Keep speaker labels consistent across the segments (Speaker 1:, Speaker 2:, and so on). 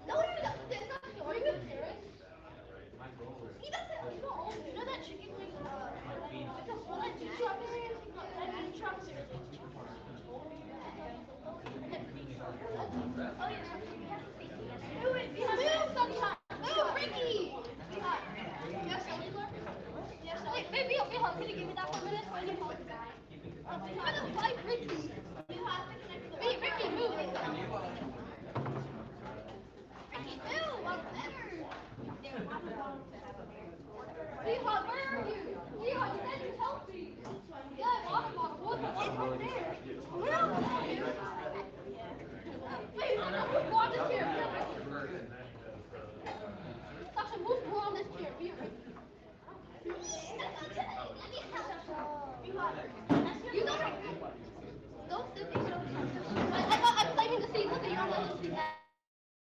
Speaker 1: No, it's not. Are you with Paris? He doesn't. He's not old. You know that chicken wing? It's a full that beef chop area. That beef chop is Oh yeah. Move it. Move, sunshine. Move, Ricky. Yes, cellular. Yes, wait, maybe I'll be home. Can you give me that for a minute? I need help. I'm gonna fight Ricky. Wait, Ricky, move. Ricky, move. I'm better. Weehaw, where are you? Weehaw, you said you'd help me. Yeah, water bottle. What's up there? Where are you? Wait, who's on this chair? Sasha, move on this chair. Be a Ricky. You don't sit there. I'm claiming the seat. Look at your own seat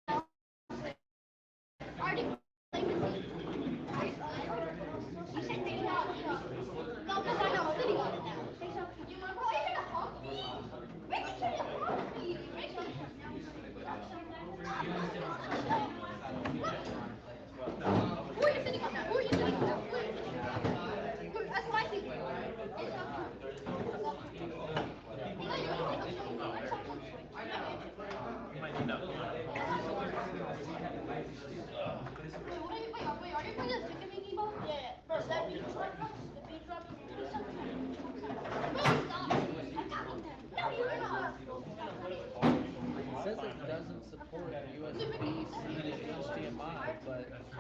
Speaker 1: now. Already claiming the seat. You said they want it. No, because I know I'm sitting on it now. You want to you're gonna hug me? Ricky can't hug me. Ricky. Who are you sitting on now? Who are you sitting on now? That's what I think. Wait, are you playing a chicken making ball? Yeah. Bro, that beat drop, the beat drop is stop. No, you're not.
Speaker 2: It says it doesn't support USB-C to HDMI, but I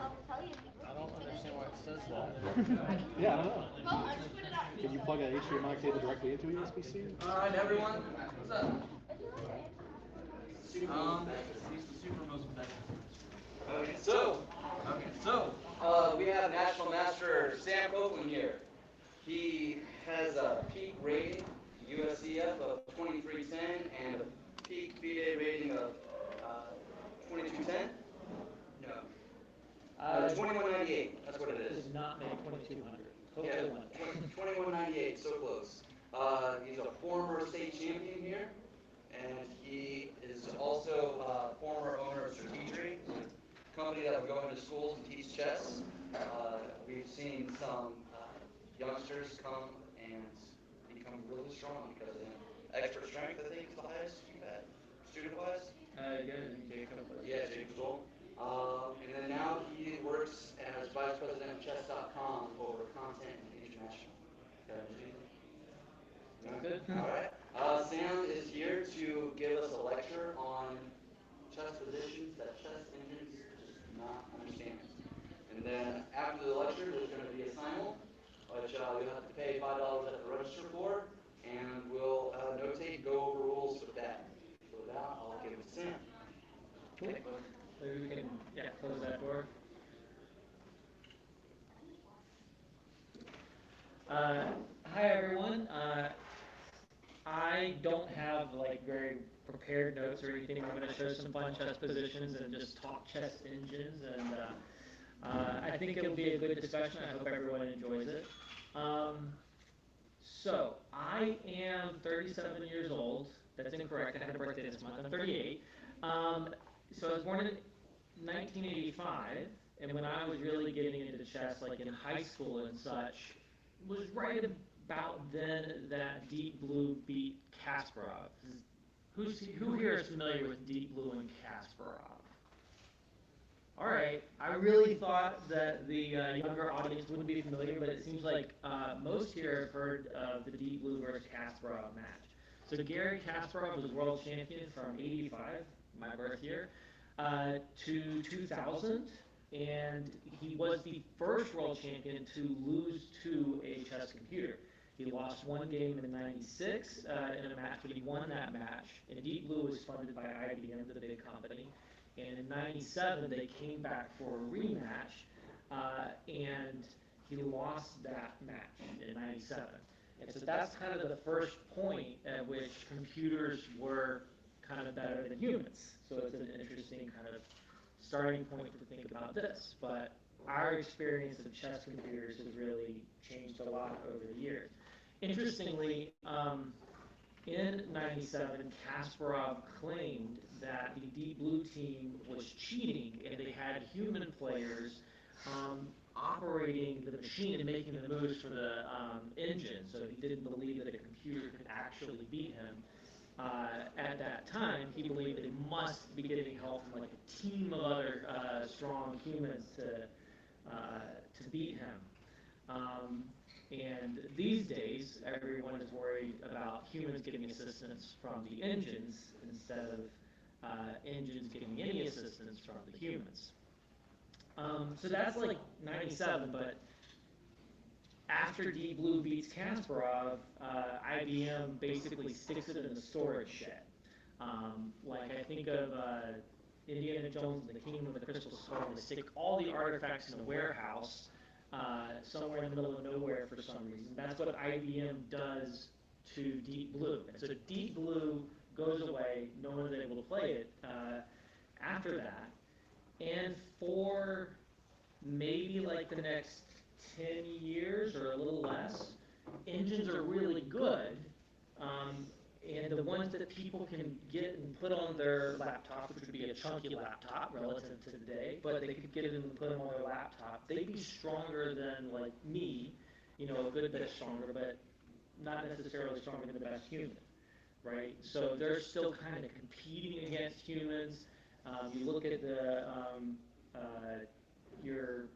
Speaker 2: don't understand why it says that.
Speaker 3: Yeah, I don't know. Can you plug an HDMI cable directly into USB-C?
Speaker 4: Alright, everyone. What's up? He's the super most we have National Master Sam Copeland here. He has a peak rating, USCF, of 2310 and a peak VA rating of 2210? No. 2198, that's what it is.
Speaker 2: Did not make 2200.
Speaker 4: Yeah,
Speaker 2: Totally went.
Speaker 4: 2198, so close. He's a former state champion here, and he is also former owner of Strategery, a company that will go into schools and teach chess. We've seen some youngsters come and become really strong because of him. Expert strength, I think, is the highest you've had, student-wise. Yeah, Jacob Zoll. And then now he works as vice president of chess.com over content and international.
Speaker 2: Good.
Speaker 4: All right. Sam is here to give us a lecture on chess positions that chess engines just do not understand. And then after the lecture, there's going to be a simul, which you'll have to pay $5 at the register for, and we'll notate, go over rules with that. So with that, I'll give it to Sam.
Speaker 2: Cool. Maybe we can close that door. Hi everyone. I don't have like very prepared notes or anything. I'm going to show some fun chess positions and just talk chess engines, and I think it'll be a good discussion. I hope everyone enjoys it. So I am 37 years old. That's incorrect. I had a birthday this month. I'm 38. So I was born in 1985, and when I was really getting into chess, like in high school and such, was right about then that Deep Blue beat Kasparov. Who here is familiar with Deep Blue and Kasparov? All right, I really thought that the younger audience wouldn't be familiar, but it seems like most here have heard of the Deep Blue versus Kasparov match. So Garry Kasparov was world champion from '85, my birth year, to 2000, and he was the first world champion to lose to a chess computer. He lost one game in '96 in a match, but he won that match. And Deep Blue was funded by IBM, the big company. And in '97, they came back for a rematch, and he lost that match in '97. And so that's kind of the first point at which computers were kind of better than humans. So it's an interesting kind of starting point to think about this. But our experience of chess computers has really changed a lot over the years. Interestingly, in '97, Kasparov claimed that the Deep Blue team was cheating and they had human players operating the machine and making the moves for the engine. So he didn't believe that a computer could actually beat him. At that time, he believed that he must be getting help from like a team of other strong humans to beat him. And these days, everyone is worried about humans getting assistance from the engines instead of engines getting any assistance from the humans. So that's like '97, but after Deep Blue beats Kasparov, IBM basically sticks it in the storage shed. Like I think of Indiana Jones and the Kingdom of the Crystal Skull, they stick all the artifacts in a warehouse somewhere in the middle of nowhere for some reason. That's what IBM does to Deep Blue. And so Deep Blue goes away, no one is able to play it after that. And for maybe like the next 10 years or a little less, engines are really good. And the ones that people can get and put on their laptop, which would be a chunky laptop relative to today, but they could get it and put them on their laptop, they'd be stronger than like me, you know, a good bit stronger, but not necessarily stronger than the best human, right? So they're still kind of competing against humans. You look at the your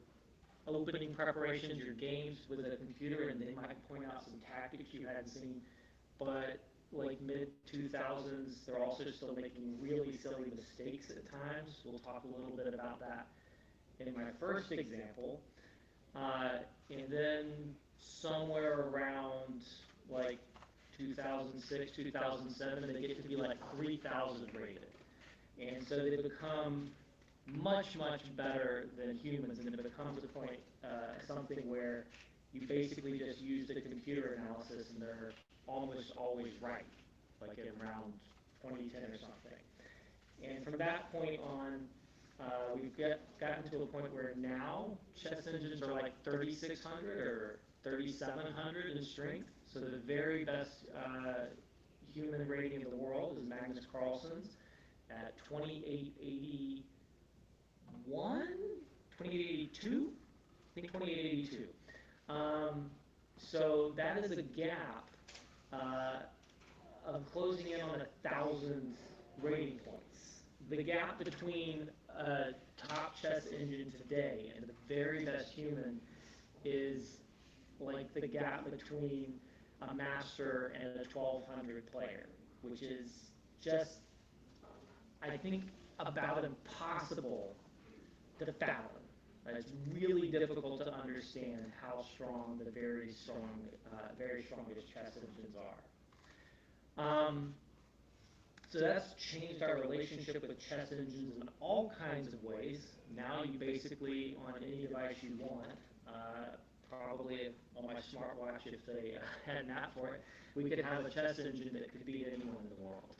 Speaker 2: opening preparations, your games with a computer, and they might point out some tactics you hadn't seen, but like mid-2000s, they're also still making really silly mistakes at times. We'll talk a little bit about that in my first example. And then somewhere around like 2006, 2007, they get to be like 3,000 rated. And so they become much, much better than humans, and it becomes a point, something where you basically just use the computer analysis and they're almost always right, like at around 2010 or something. And from that point on, we've gotten to a point where now chess engines are like 3,600 or 3,700 in strength. So the very best human rating in the world is Magnus Carlsen's at 2881, 2882, I think 2882. So that is a gap of closing in on 1,000 rating points. The gap between a top chess engine today and the very best human is like the gap between a master and a 1,200 player, which is just, I think, about impossible to fathom. It's really difficult to understand how strong the very strongest chess engines are. So that's changed our relationship with chess engines in all kinds of ways. Now you basically, on any device you want, probably on my smartwatch if they had an app for it, we could have a chess engine that could beat anyone in the world,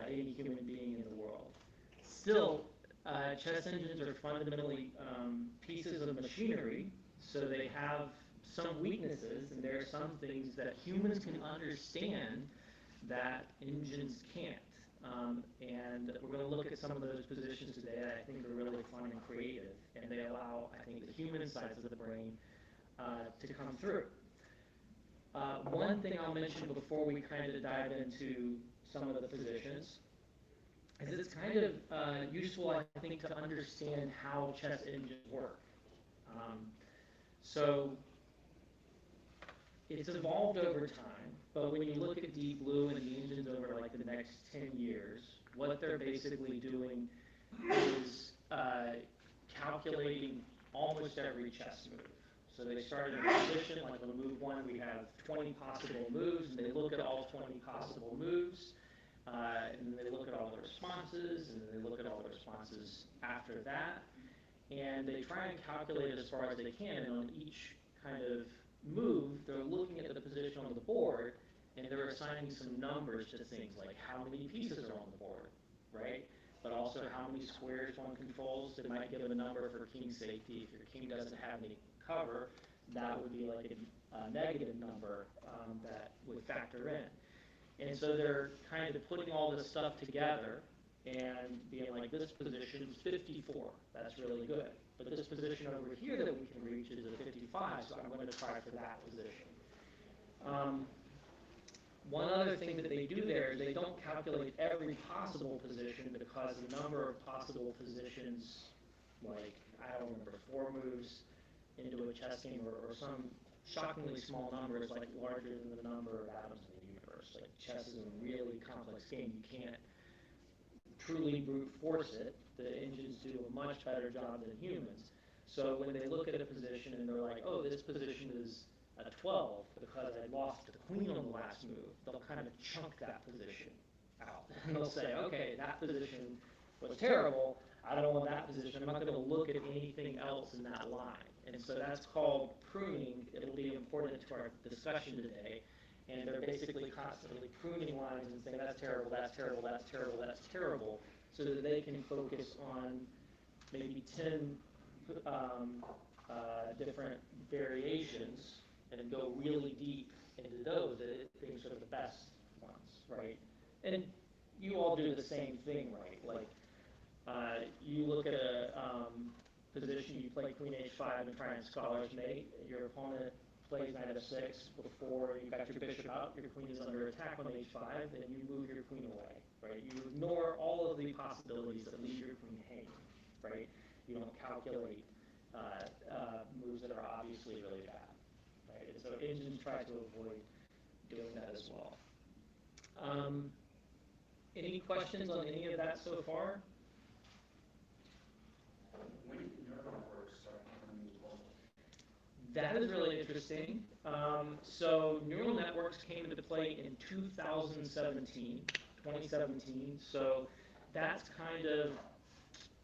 Speaker 2: any human being in the world. Still, chess engines are fundamentally pieces of machinery, so they have some weaknesses, and there are some things that humans can understand that engines can't. And we're going to look at some of those positions today that I think are really fun and creative, and they allow, I think, the human sides of the brain to come through. One thing I'll mention before we kind of dive into some of the positions is it's kind of useful, I think, to understand how chess engines work. So it's evolved over time, but when you look at Deep Blue and the engines over like the next 10 years, what they're basically doing is calculating almost every chess move. So they start in a position, like on move one, we have 20 possible moves, and they look at all 20 possible moves, and then they look at all the responses, and then they look at all the responses after that, and they try and calculate it as far as they can, and on each kind of move, they're looking at the position on the board, and they're assigning some numbers to things like how many pieces are on the board, right? But also how many squares one controls. They might give a number for king safety. If your king doesn't have any cover, that would be like a negative number that would factor in. And so they're kind of putting all this stuff together and being like, this position is 54, that's really good. But this position over here that we can reach is a 55, so I'm going to try for that position. One other thing that they do there is they don't calculate every possible position because the number of possible positions, like, I don't remember, 4 moves into a chess game or some shockingly small number is like larger than the number of atoms in the universe. Like chess is a really complex game. You can't truly brute force it. The engines do a much better job than humans. So when they look at a position and they're like, oh, this position is a 12 because I lost the queen on the last move, they'll kind of chunk that position out. And they'll say, okay, that position was terrible. I don't want that position. I'm not going to look at anything else in that line. And so that's called pruning. It'll be important to our discussion today. And they're basically constantly pruning lines and saying, that's terrible, that's terrible, that's terrible, that's terrible, so that they can focus on maybe 10 different variations and go really deep into those that it thinks are the best ones, right? And you all do the same thing, right? Like, you look at a position, you play queen h5 and try and scholars mate. Your opponent plays knight f6 before you got your bishop out, your queen is under attack on h5, and you move your queen away, right? You ignore all of the possibilities that leave your queen hanging, right? You don't calculate moves that are obviously really bad, right? And so engines try to avoid doing that as well. Any questions on any of that so far?
Speaker 5: When did neural networks start becoming useful?
Speaker 2: That is really interesting. So neural networks came into play in 2017. So that's kind of,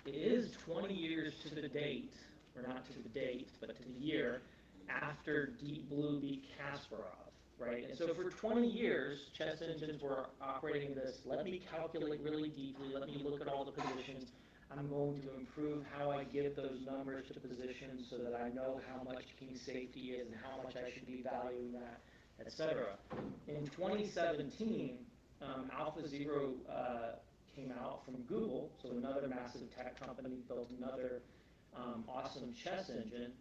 Speaker 2: it is 20 years to the date, or not to the date, but to the year after Deep Blue beat Kasparov, right? And so for 20 years, chess engines were operating this, let me calculate really deeply, let me look at all the positions, I'm going to improve how I give those numbers to positions so that I know how much king safety is and how much I should be valuing that, etc. In 2017, AlphaZero came out from Google, so another massive tech company built another awesome chess engine,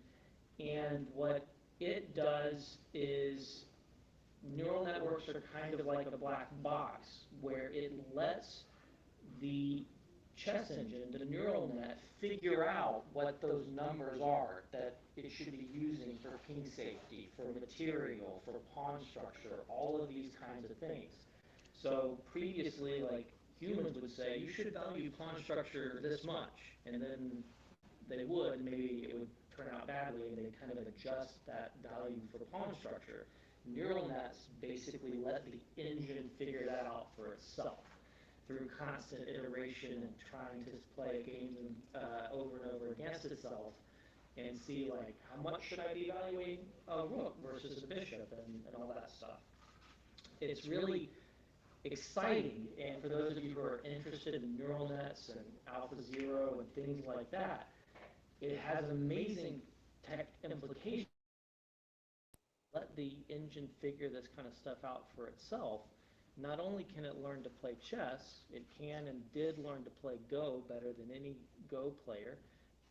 Speaker 2: and what it does is neural networks are kind of like a black box where it lets the chess engine, the neural net, figure out what those numbers are that it should be using for king safety, for material, for pawn structure, all of these kinds of things. So previously, like, humans would say, you should value pawn structure this much, and then they would, and maybe it would turn out badly, and they kind of adjust that value for pawn structure. Neural nets basically let the engine figure that out for itself through constant iteration and trying to play games over and over against itself and see, like, how much should I be evaluating a rook versus a bishop and all that stuff. It's really exciting, and for those of you who are interested in neural nets and AlphaZero and things like that, it has amazing tech implications. Let the engine figure this kind of stuff out for itself. Not only can it learn to play chess, it can and did learn to play Go better than any Go player,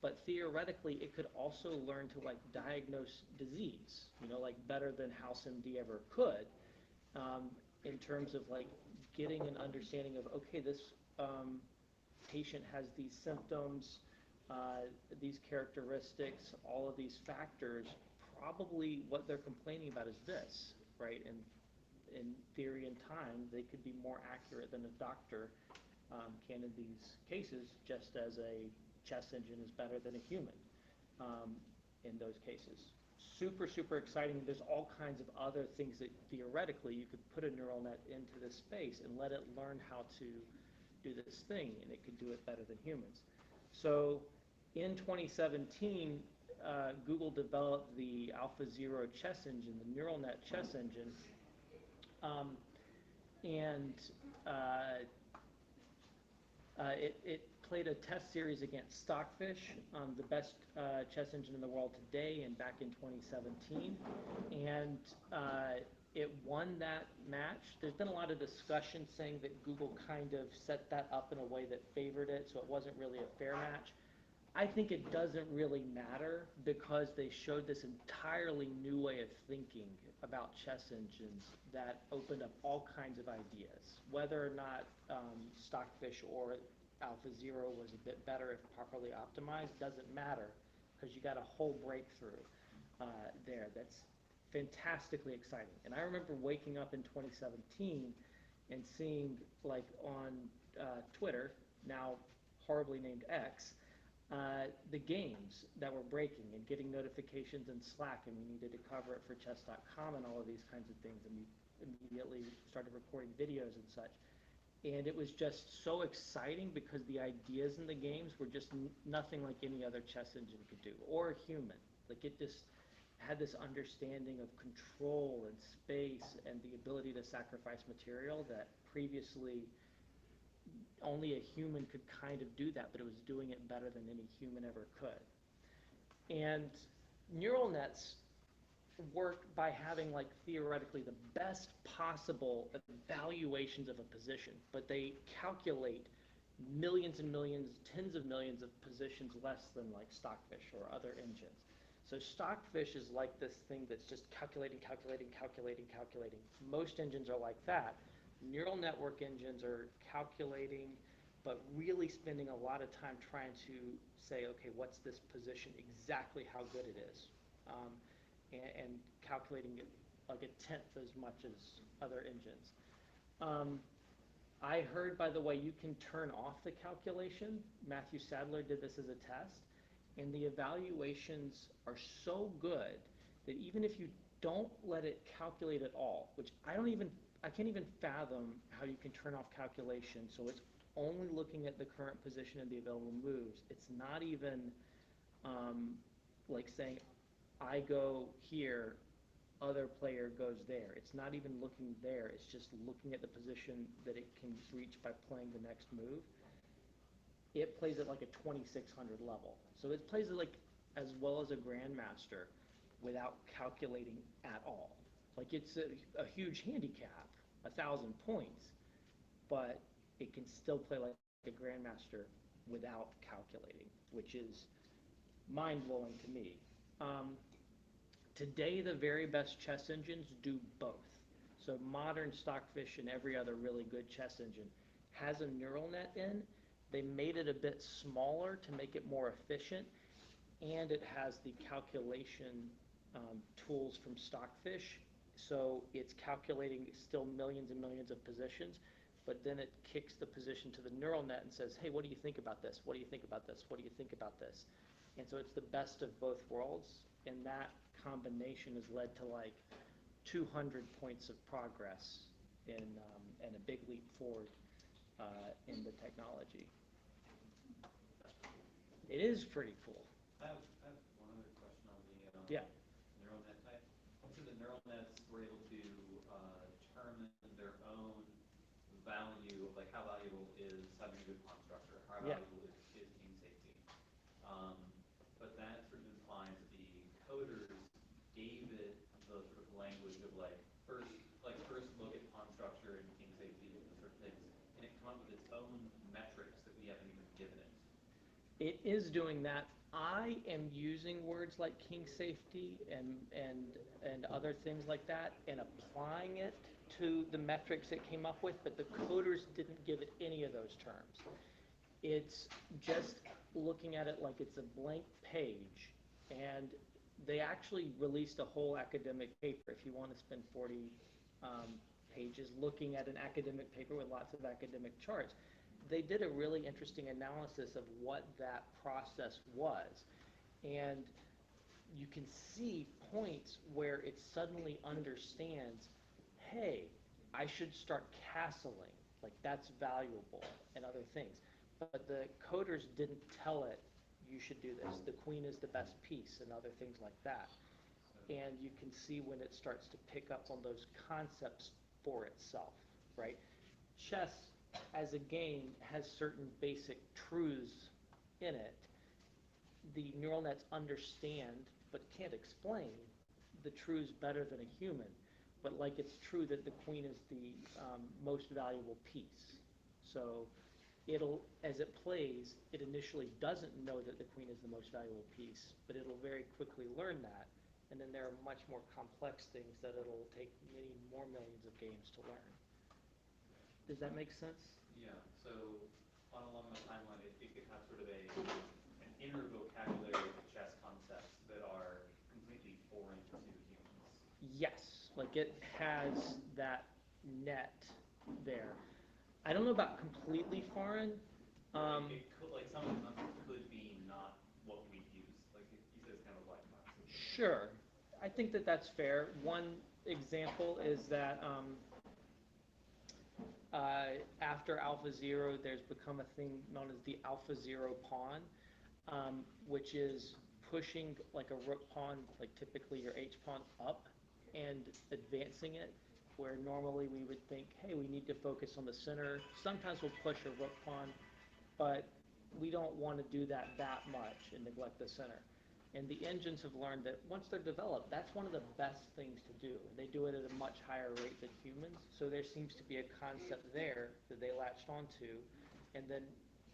Speaker 2: but theoretically it could also learn to, like, diagnose disease, you know, like better than HouseMD ever could, in terms of, like, getting an understanding of, okay, this patient has these symptoms, these characteristics, all of these factors, probably what they're complaining about is this, right? And in theory and time, they could be more accurate than a doctor can in these cases, just as a chess engine is better than a human in those cases. Super, super exciting. There's all kinds of other things that theoretically you could put a neural net into this space and let it learn how to do this thing, and it could do it better than humans. So in 2017, Google developed the AlphaZero chess engine, the neural net chess engine, and it played a test series against Stockfish, the best chess engine in the world today, and back in 2017, and it won that match. There's been a lot of discussion saying that Google kind of set that up in a way that favored it, so it wasn't really a fair match. I think it doesn't really matter because they showed this entirely new way of thinking about chess engines that opened up all kinds of ideas. Whether or not Stockfish or AlphaZero was a bit better if properly optimized doesn't matter because you got a whole breakthrough there that's fantastically exciting. And I remember waking up in 2017 and seeing, like, on Twitter, now horribly named X, the games that were breaking and getting notifications in Slack, and we needed to cover it for chess.com and all of these kinds of things, and we immediately started recording videos and such. And it was just so exciting because the ideas in the games were just nothing like any other chess engine could do, or a human. Like, it just had this understanding of control and space and the ability to sacrifice material that previously only a human could kind of do that, but it was doing it better than any human ever could. And neural nets work by having, like, theoretically the best possible evaluations of a position, but they calculate millions and millions, tens of millions of positions less than, like, Stockfish or other engines. So Stockfish is like this thing that's just calculating. Most engines are like that. Neural network engines are calculating, but really spending a lot of time trying to say, okay, what's this position, exactly how good it is, and calculating it like a tenth as much as other engines. I heard, by the way, you can turn off the calculation. Matthew Sadler did this as a test, and the evaluations are so good that even if you don't let it calculate at all, which I can't even fathom how you can turn off calculation, so it's only looking at the current position and the available moves. It's not even like saying, I go here, other player goes there. It's not even looking there. It's just looking at the position that it can reach by playing the next move. It plays at like a 2600 level. So it plays it like as well as a grandmaster without calculating at all. Like, it's a huge handicap, 1,000 points, but it can still play like a grandmaster without calculating, which is mind-blowing to me. Today, the very best chess engines do both. So modern Stockfish and every other really good chess engine has a neural net in. They made it a bit smaller to make it more efficient, and it has the calculation tools from Stockfish. So it's calculating still millions and millions of positions, but then it kicks the position to the neural net and says, hey, what do you think about this? What do you think about this? What do you think about this? And so it's the best of both worlds, and that combination has led to like 200 points of progress and a big leap forward in the technology. It is pretty cool.
Speaker 6: I have one other question on the
Speaker 2: Yeah.
Speaker 6: neural net type. So the neural nets were able to determine their own value of, like, how valuable is having a good pawn structure, how
Speaker 2: Yeah.
Speaker 6: valuable is king safety. But that sort of implies that the coders gave it the sort of language of first look at pawn structure and king safety and those sort of things, and it come up with its own metrics that we haven't even given it.
Speaker 2: It is doing that. I am using words like king safety and other things like that and applying it to the metrics it came up with, but the coders didn't give it any of those terms. It's just looking at it like it's a blank page, and they actually released a whole academic paper. If you want to spend 40 pages looking at an academic paper with lots of academic charts, they did a really interesting analysis of what that process was. And you can see points where it suddenly understands, hey, I should start castling, like that's valuable, and other things. But the coders didn't tell it, you should do this. The queen is the best piece, and other things like that. And you can see when it starts to pick up on those concepts for itself, right? Chess as a game has certain basic truths in it, the neural nets understand but can't explain the truths better than a human. But like it's true that the queen is the most valuable piece. So it'll, as it plays, it initially doesn't know that the queen is the most valuable piece, but it'll very quickly learn that. And then there are much more complex things that it'll take many more millions of games to learn. Does that make sense?
Speaker 6: Yeah, so along the timeline, it could have sort of an inner vocabulary of chess concepts that are completely foreign to humans.
Speaker 2: Yes, like it has that net there. I don't know about completely foreign.
Speaker 6: It could, like, some of them could be not what we use. Like you said, it's kind of a black box.
Speaker 2: Sure, I think that that's fair. One example is that after Alpha Zero, there's become a thing known as the Alpha Zero pawn, which is pushing like a rook pawn, like typically your H pawn up and advancing it, where normally we would think, hey, we need to focus on the center. Sometimes we'll push a rook pawn, but we don't want to do that much and neglect the center. And the engines have learned that once they're developed, that's one of the best things to do. They do it at a much higher rate than humans. So there seems to be a concept there that they latched onto. And then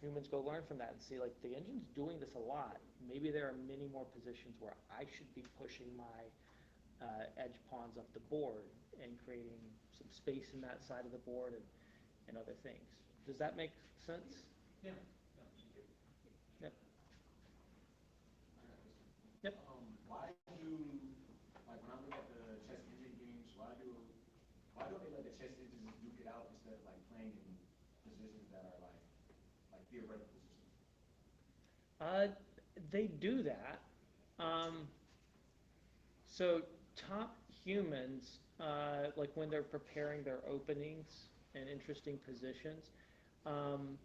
Speaker 2: humans go learn from that and see, like, the engine's doing this a lot. Maybe there are many more positions where I should be pushing my edge pawns up the board and creating some space in that side of the board and other things. Does that make sense?
Speaker 6: Yeah. No, thank you.
Speaker 2: Yep.
Speaker 5: Yep. Why do, like when I look at the chess engine games, why don't they let the chess engines duke it out instead of like playing in positions that are like theoretical positions?
Speaker 2: They do that. So top humans, like when they're preparing their openings and interesting positions, um,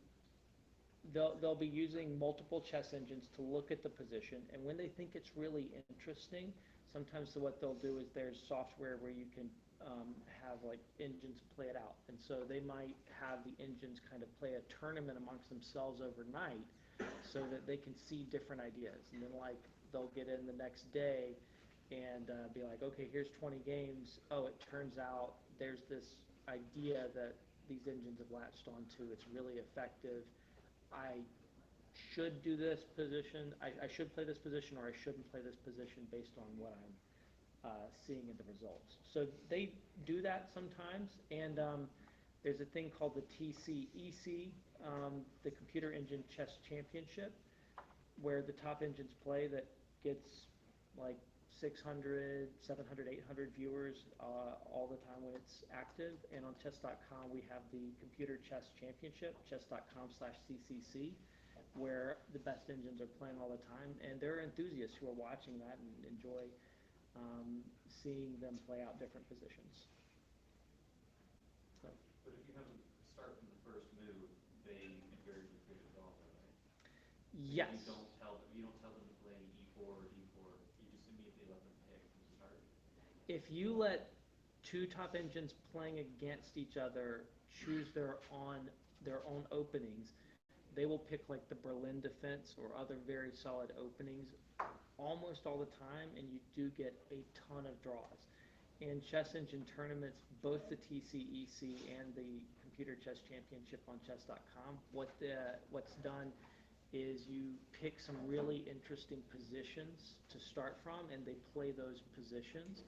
Speaker 2: they'll be using multiple chess engines to look at the position, and when they think it's really interesting, sometimes what they'll do is there's software where you can have like engines play it out, and so they might have the engines kind of play a tournament amongst themselves overnight so that they can see different ideas, and then like they'll get in the next day and be like, okay, here's 20 games. Oh, it turns out there's this idea that these engines have latched onto. It's really effective. I should do this position, I should play this position, or I shouldn't play this position based on what I'm seeing in the results. So they do that sometimes, and there's a thing called the TCEC, the Computer Engine Chess Championship, where the top engines play that gets like 600, 700, 800 viewers all the time when it's active. And on chess.com, we have the Computer Chess Championship, chess.com/CCC, where the best engines are playing all the time. And there are enthusiasts who are watching that and enjoy seeing them play out different positions. So.
Speaker 6: But if you have them start from the first move, they invariably create a draw, right?
Speaker 2: Yes.
Speaker 6: You don't tell them to play e4 or d4. You just immediately let them pick from the start.
Speaker 2: If you let two top engines playing against each other choose their own openings, they will pick like the Berlin defense or other very solid openings almost all the time, and you do get a ton of draws. In chess engine tournaments, both the TCEC and the Computer Chess Championship on chess.com, what's done is you pick some really interesting positions to start from, and they play those positions.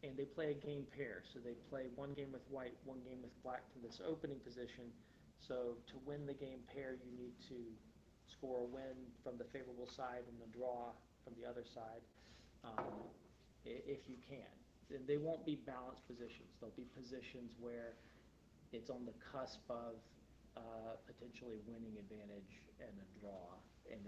Speaker 2: And they play a game pair. So they play one game with white, one game with black to this opening position. So to win the game pair, you need to score a win from the favorable side and a draw from the other side, if you can. And they won't be balanced positions. They'll be positions where it's on the cusp of potentially winning advantage and a draw. And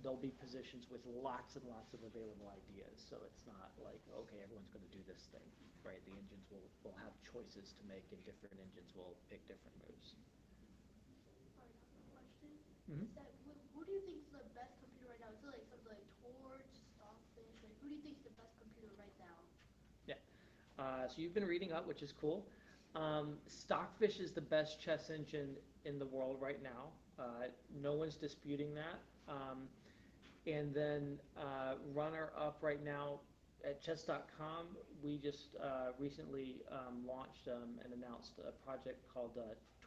Speaker 2: there'll be positions with lots and lots of available ideas. So it's not like, okay, everyone's going to do this thing, right? The engines will have choices to make, and different engines will pick different moves.
Speaker 1: Sorry, another question.
Speaker 2: Mm-hmm.
Speaker 1: Is that who do you think is the best computer right now? Is it like something like Torch, Stockfish? Like, who do you think is the best computer right now?
Speaker 2: Yeah. So you've been reading up, which is cool. Stockfish is the best chess engine in the world right now. No one's disputing that. And then runner-up right now at chess.com, we just recently launched and announced a project called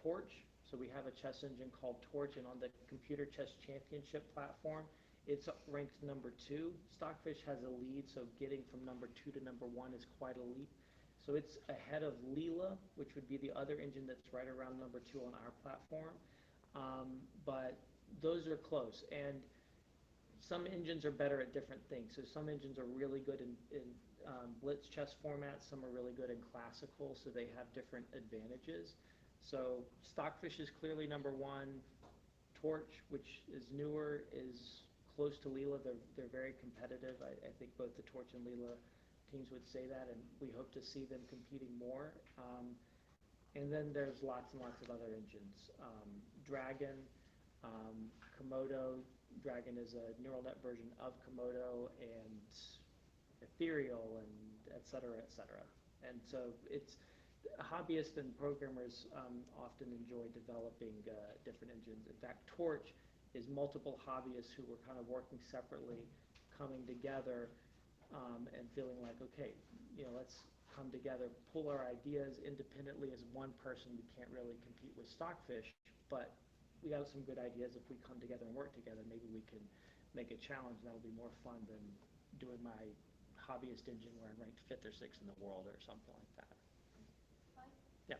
Speaker 2: Torch. So we have a chess engine called Torch, and on the Computer Chess Championship platform, it's ranked number 2. Stockfish has a lead, so getting from number 2 to number 1 is quite a leap. So it's ahead of Leela, which would be the other engine that's right around number 2 on our platform. But those are close. And some engines are better at different things. So some engines are really good in blitz chess format. Some are really good in classical, so they have different advantages. So Stockfish is clearly number 1. Torch, which is newer, is close to Leela. They're very competitive. I think both the Torch and Leela teams would say that, and we hope to see them competing more. And then there's lots and lots of other engines. Dragon, Komodo. Dragon is a neural net version of Komodo, and Ethereal, and et cetera, et cetera. And so it's hobbyists and programmers often enjoy developing different engines. In fact, Torch is multiple hobbyists who were kind of working separately, coming together and feeling like, okay, let's come together, pull our ideas independently as one person. We can't really compete with Stockfish, but we got some good ideas. If we come together and work together, maybe we can make a challenge that'll be more fun than doing my hobbyist engine where I'm ranked 5th or 6th in the world or something like that. Yeah.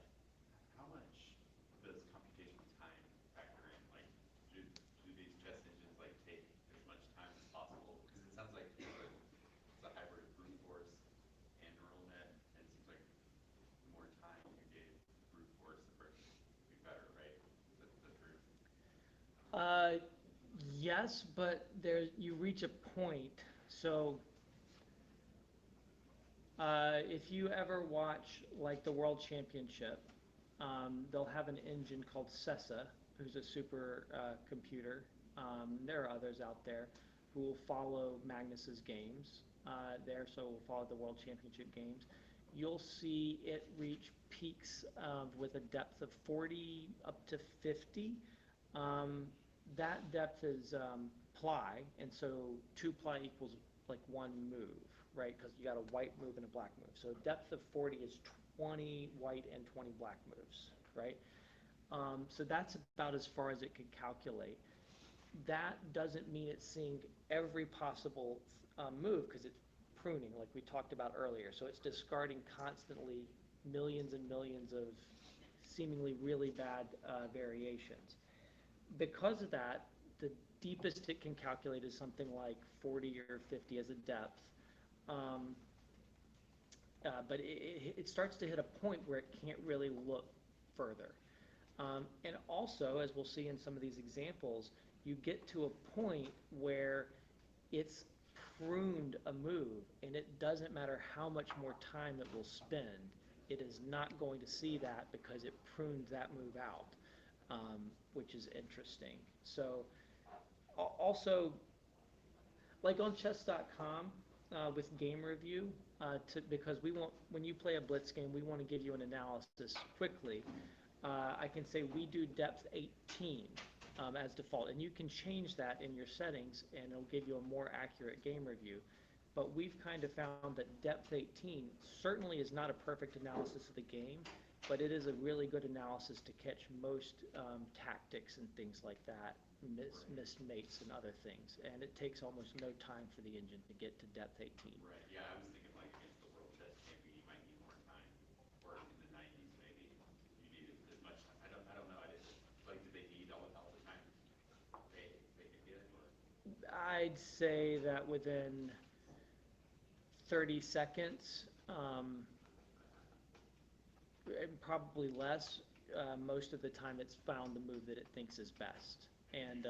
Speaker 7: How much does computational time factor in? Like, do these chess engines like take as much time as possible? Because it sounds like it's a hybrid of brute force and neural net, and it seems like the more time you gave brute force, the person would be better, right? Is that true?
Speaker 2: Yes, but you reach a point. So if you ever watch like the World Championship, they'll have an engine called Sessa, who's a super computer. There are others out there who will follow Magnus's games there, so we'll follow the World Championship games. You'll see it reach peaks with a depth of 40 up to 50. That depth is ply, and so 2 ply equals like 1 move, right? Because you got a white move and a black move. So depth of 40 is 20 white and 20 black moves, right? So that's about as far as it could calculate. That doesn't mean it's seeing every possible move, because it's pruning, like we talked about earlier. So it's discarding constantly millions and millions of seemingly really bad variations. Because of that, the deepest it can calculate is something like 40 or 50 as a depth. But it starts to hit a point where it can't really look further. And also, as we'll see in some of these examples, you get to a point where it's pruned a move, and it doesn't matter how much more time it will spend, it is not going to see that because it pruned that move out, which is interesting. So also, like on chess.com with game review, because when you play a blitz game, we want to give you an analysis quickly. I can say we do depth 18 as default, and you can change that in your settings, and it'll give you a more accurate game review. But we've kind of found that depth 18 certainly is not a perfect analysis of the game, but it is a really good analysis to catch most tactics and things like that, missed mates and other things. And it takes almost no time for the engine to get to depth 18.
Speaker 7: Right. Yeah, I was thinking like against the world chess champion, you might need more time, or in the 90s maybe you needed as much time. I don't know. I didn't like. Did they need all the time they could get? Or?
Speaker 2: I'd say that within 30 seconds, and probably less, most of the time it's found the move that it thinks is best. And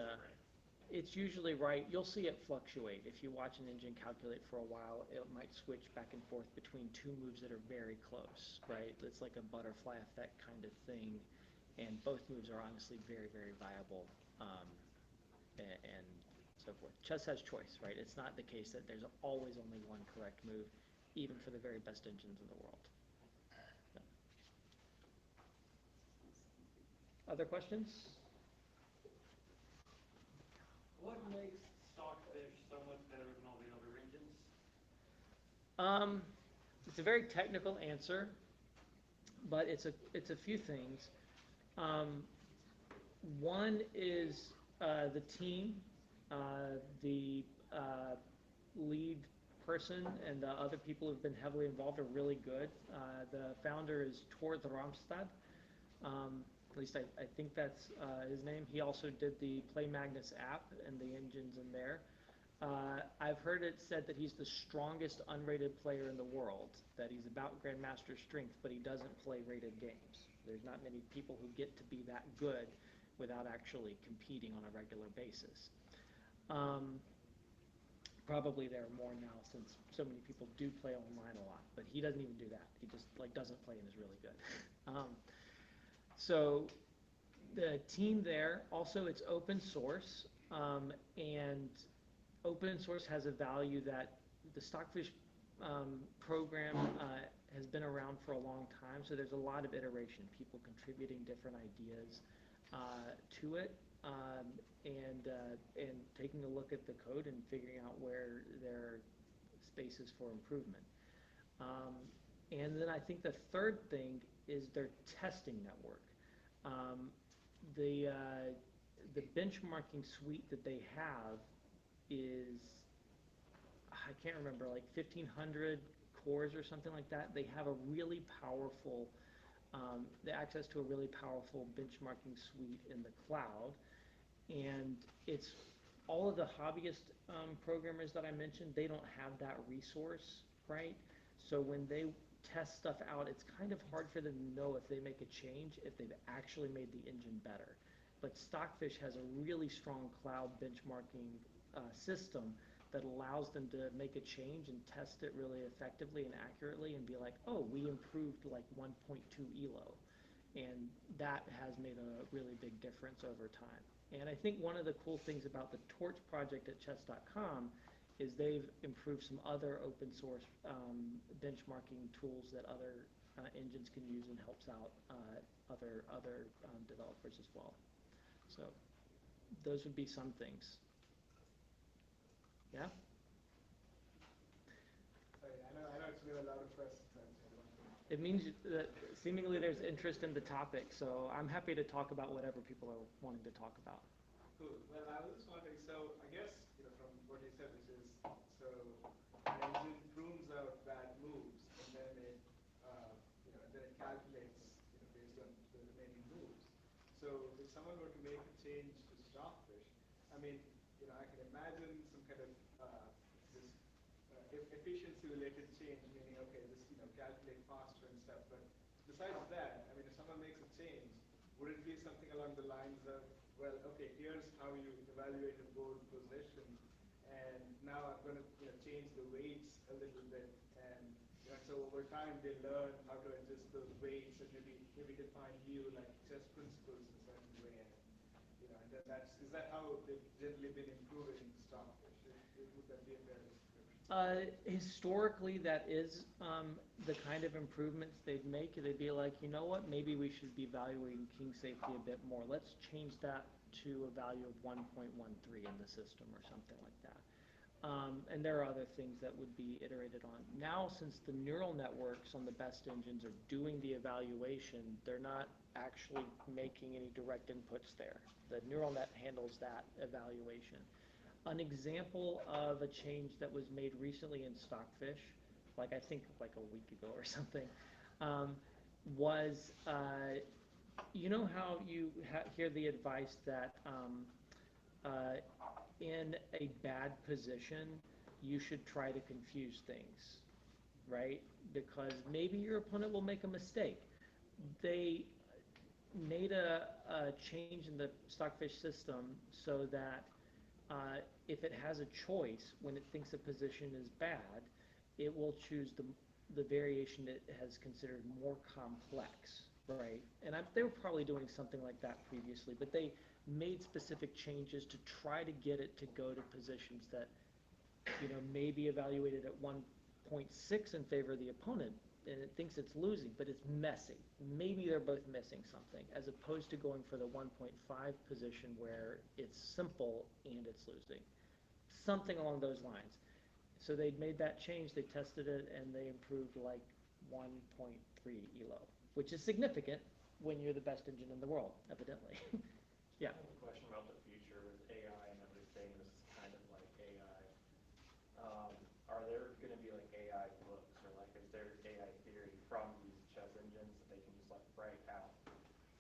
Speaker 2: it's usually right. You'll see it fluctuate. If you watch an engine calculate for a while, it might switch back and forth between 2 moves that are very close, right? It's like a butterfly effect kind of thing. And both moves are honestly very, very viable, and so forth. Chess has choice, right? It's not the case that there's always only one correct move, even for the very best engines in the world. Other questions?
Speaker 8: What makes Stockfish so much better than all the other engines?
Speaker 2: It's a very technical answer, but it's a few things. Um, One is the team, the lead person and the other people who've been heavily involved are really good. The founder is Tord Ramstad. At least I think that's his name. He also did the Play Magnus app and the engines in there. I've heard it said that he's the strongest unrated player in the world, that he's about Grandmaster strength, but he doesn't play rated games. There's not many people who get to be that good without actually competing on a regular basis. Probably there are more now since so many people do play online a lot, but he doesn't even do that. He just like doesn't play and is really good. So the team there, also it's open source, and open source has a value that the Stockfish program has been around for a long time, so there's a lot of iteration, people contributing different ideas to it, and taking a look at the code and figuring out where there are spaces for improvement. And then I think the third thing is their testing network. The benchmarking suite that they have is, I can't remember, like 1,500 cores or something like that. They have a really powerful, the access to a really powerful benchmarking suite in the cloud. And it's all of the hobbyist programmers that I mentioned, they don't have that resource, right? So when they test stuff out, it's kind of hard for them to know if they make a change, if they've actually made the engine better. But Stockfish has a really strong cloud benchmarking system that allows them to make a change and test it really effectively and accurately and be like, oh, we improved like 1.2 ELO. And that has made a really big difference over time. And I think one of the cool things about the Torch project at chess.com is they've improved some other open source benchmarking tools that other engines can use, and helps out other developers as well. So those would be some things. Yeah?
Speaker 5: Sorry, I know it's been a lot of questions.
Speaker 2: It means that seemingly there's interest in the topic, so I'm happy to talk about whatever people are wanting to talk about.
Speaker 5: Cool. Well, I was just wondering, so I guess, from what you said, which is, so an engine prunes out bad moves, and then it, and then it calculates, based on the remaining moves. So if someone were to make a change to Stockfish, I mean, I can imagine some kind of this efficiency-related change, meaning, okay, this, calculate faster and stuff. But besides that, I mean, if someone makes a change, would it be something along the lines of, well, okay, here's how you evaluate a board position, and now I'm going to change the weights a little bit, and so over time they learn how to adjust those weights and maybe define new like chess principles in a certain way, and and is that how they've generally been improving Stockfish? Would that be a fair description?
Speaker 2: Historically, that is the kind of improvements they'd make. They'd be like, you know what, maybe we should be evaluating king safety a bit more. Let's change that to a value of 1.13 in the system or something like that. And there are other things that would be iterated on. Now, since the neural networks on the best engines are doing the evaluation, they're not actually making any direct inputs there. The neural net handles that evaluation. An example of a change that was made recently in Stockfish, like I think like a week ago or something, was you know how you hear the advice that in a bad position you should try to confuse things, right? Because maybe your opponent will make a mistake. They made a change in the Stockfish system so that if it has a choice when it thinks a position is bad, it will choose the variation it has considered more complex, right? And they were probably doing something like that previously, but they made specific changes to try to get it to go to positions that, may be evaluated at 1.6 in favor of the opponent, and it thinks it's losing, but it's messy. Maybe they're both missing something, as opposed to going for the 1.5 position where it's simple and it's losing. Something along those lines. So they made that change, they tested it, and they improved like 1.3 ELO, which is significant when you're the best engine in the world, evidently. Yeah.
Speaker 8: I have a question about the future with AI and everything. This is kind of like AI. Are there going to be like AI books, or like is there AI theory from these chess engines that they can just like write out?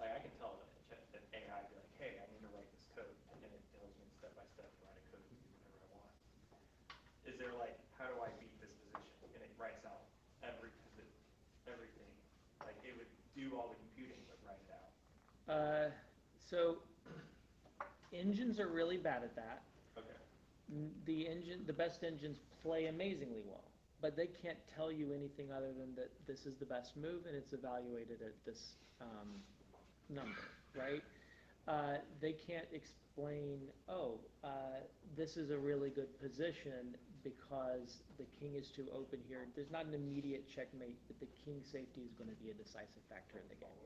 Speaker 8: Like I can tell that AI be like, hey, I need to write this code, and then it tells me step by step to write a code to do whatever I want. Is there like, how do I beat this position? And it writes out everything. Like it would do all the computing, but write it out.
Speaker 2: So engines are really bad at that.
Speaker 8: Okay.
Speaker 2: The best engines play amazingly well, but they can't tell you anything other than that this is the best move and it's evaluated at this number, right? They can't explain, this is a really good position because the king is too open here. There's not an immediate checkmate, but the king safety is going to be a decisive factor in the game.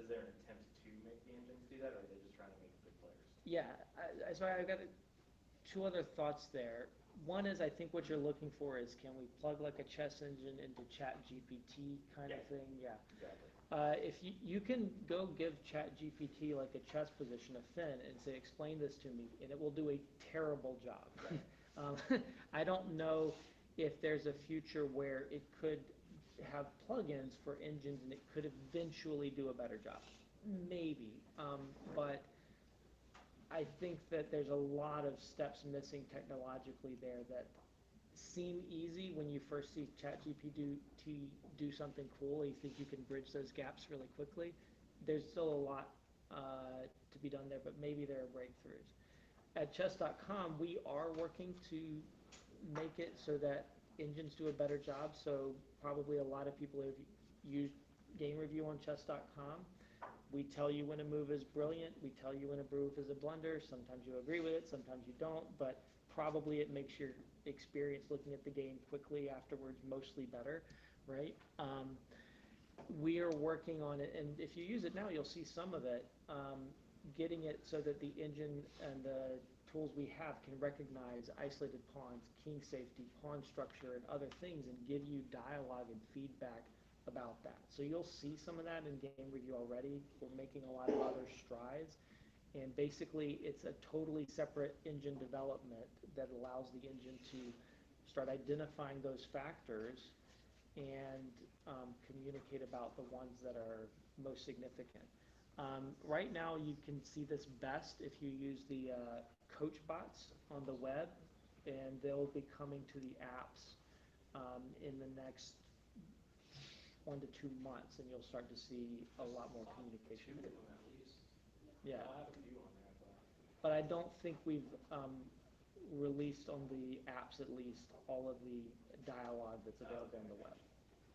Speaker 8: Is there an attempt to make the engines do that, or are they just trying to make good players?
Speaker 2: Yeah, so I've got two other thoughts there. One is I think what you're looking for is, can we plug like a chess engine into Chat GPT kind of thing? Yeah.
Speaker 8: Exactly.
Speaker 2: If you can go give Chat GPT like a chess position, a fin, and say, explain this to me, and it will do a terrible job. I don't know if there's a future where it could have plugins for engines and it could eventually do a better job. Maybe, but I think that there's a lot of steps missing technologically there that seem easy when you first see ChatGPT do something cool. You think you can bridge those gaps really quickly. There's still a lot to be done there, but maybe there are breakthroughs. At chess.com, we are working to make it so that engines do a better job. So probably a lot of people have used game review on chess.com. We tell you when a move is brilliant. We tell you when a move is a blunder. Sometimes you agree with it, sometimes you don't, but probably it makes your experience looking at the game quickly afterwards mostly better, right? We are working on it, and if you use it now, you'll see some of it, getting it so that the engine and the tools we have can recognize isolated pawns, king safety, pawn structure, and other things, and give you dialogue and feedback about that. So you'll see some of that in game review already. We're making a lot of other strides, and basically it's a totally separate engine development that allows the engine to start identifying those factors and communicate about the ones that are most significant. Right now you can see this best if you use the coach bots on the web, and they'll be coming to the apps in the next 1 to 2 months, and you'll start to see a lot more communication. Yeah.
Speaker 8: I'll have a few on there,
Speaker 2: but I don't think we've released on the apps at least all of the dialogue that's available on the web.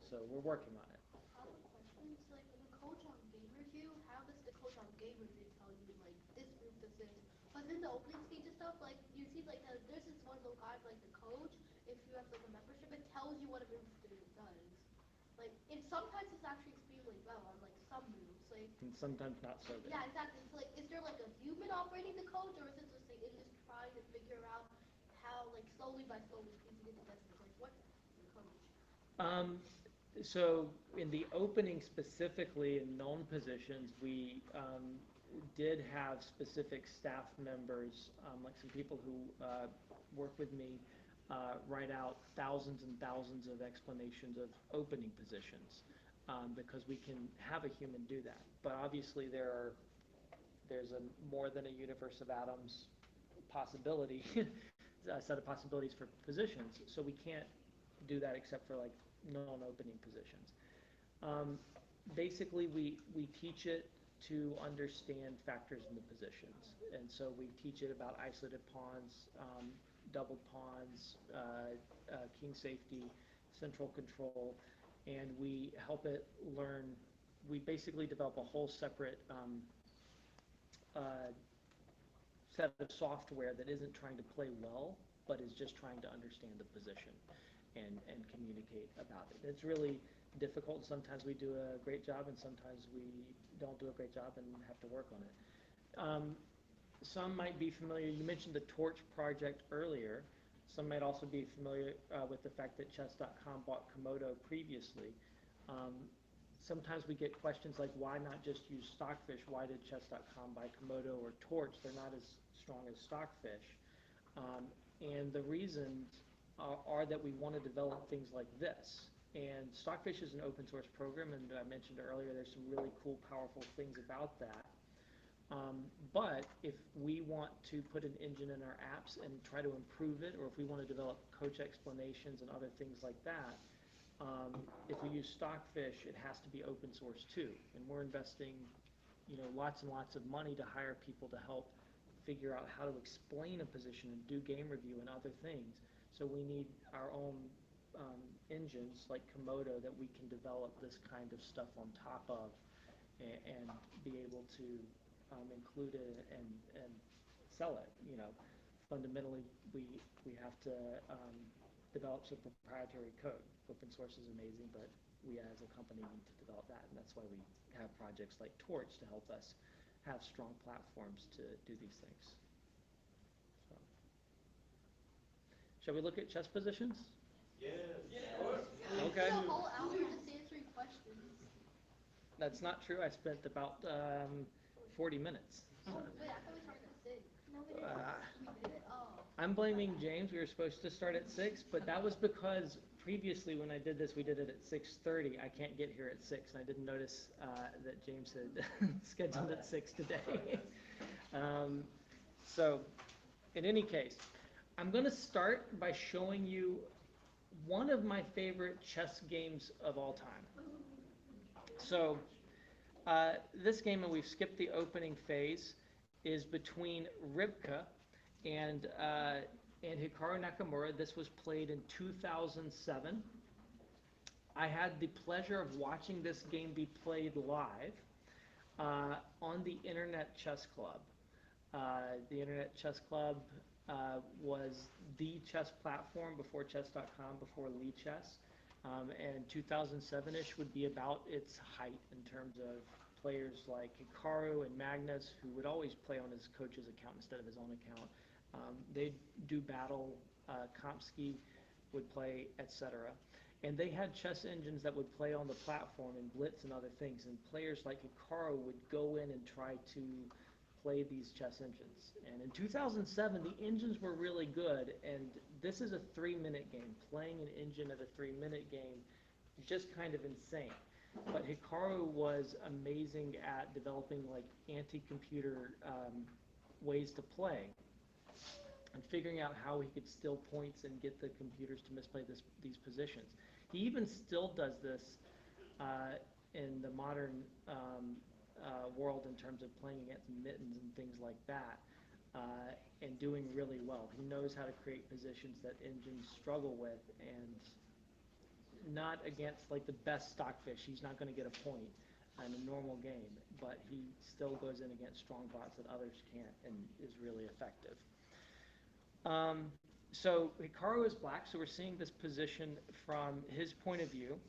Speaker 2: So we're working on it.
Speaker 1: I have a question. So like the coach on game review, how does the coach on game review tell you like this move, this? But in the opening speech and stuff, like you see like there's this one little guy like the coach. If you have like a membership, it tells you what a move does. Like it sometimes it's actually extremely well on like some moves, like.
Speaker 2: And sometimes not so good.
Speaker 1: Yeah, exactly. So like, is there like a human operating the coach, or is it just like it is trying to figure out how like slowly by slowly piecing it together? Like what's the coach?
Speaker 2: So in the opening specifically in known positions, we did have specific staff members, like some people who work with me, write out thousands and thousands of explanations of opening positions, because we can have a human do that. But obviously there's a more than a universe of atoms possibility, a set of possibilities for positions, so we can't do that except for like known opening positions. Basically, we teach it to understand factors in the positions, and so we teach it about isolated pawns, doubled pawns, king safety, central control, and we help it learn. We basically develop a whole separate set of software that isn't trying to play well but is just trying to understand the position and communicate about it. It's really difficult. Sometimes we do a great job, and sometimes we don't do a great job and have to work on it. Some might be familiar, you mentioned the Torch project earlier. Some might also be familiar with the fact that chess.com bought Komodo previously. Sometimes we get questions like, why not just use Stockfish? Why did chess.com buy Komodo or Torch? They're not as strong as Stockfish. And the reasons are that we want to develop things like this. And Stockfish is an open source program, and I mentioned earlier there's some really cool, powerful things about that. But if we want to put an engine in our apps and try to improve it, or if we want to develop coach explanations and other things like that, if we use Stockfish, it has to be open source too. And we're investing, lots and lots of money to hire people to help figure out how to explain a position and do game review and other things. So we need our own engines like Komodo that we can develop this kind of stuff on top of and be able to include it and sell it. Fundamentally, we have to develop some proprietary code. Open source is amazing, but we as a company need to develop that, and that's why we have projects like Torch to help us have strong platforms to do these things. So, shall we look at chess positions?
Speaker 6: Yes.
Speaker 2: Okay.
Speaker 1: A whole hour just answering questions.
Speaker 2: That's not true. I spent about 40 minutes. So.
Speaker 1: Wait, I thought we started at 6. No, we didn't. We did? Oh.
Speaker 2: I'm blaming James. We were supposed to start at 6, but that was because previously when I did this, we did it at 6:30. I can't get here at 6, and I didn't notice that James had scheduled at 6 today. So, in any case, I'm going to start by showing you one of my favorite chess games of all time. So, this game, and we've skipped the opening phase, is between Rivka and Hikaru Nakamura. This was played in 2007. I had the pleasure of watching this game be played live on the Internet Chess Club. The Internet Chess Club was the chess platform before chess.com, before Lichess. And 2007-ish would be about its height in terms of players like Hikaru and Magnus, who would always play on his coach's account instead of his own account. They'd do battle, Komsky would play, etc. And they had chess engines that would play on the platform and Blitz and other things. And players like Hikaru would go in and try to play these chess engines. And in 2007, the engines were really good. And this is a 3-minute game. Playing an engine at a 3-minute game is just kind of insane. But Hikaru was amazing at developing like anti-computer ways to play and figuring out how he could steal points and get the computers to misplay these positions. He even still does this in the modern world in terms of playing against mittens and things like that, and doing really well. He knows how to create positions that engines struggle with, and not against like the best Stockfish. He's not going to get a point in a normal game, but he still goes in against strong bots that others can't and is really effective. So Hikaru is black, so we're seeing this position from his point of view.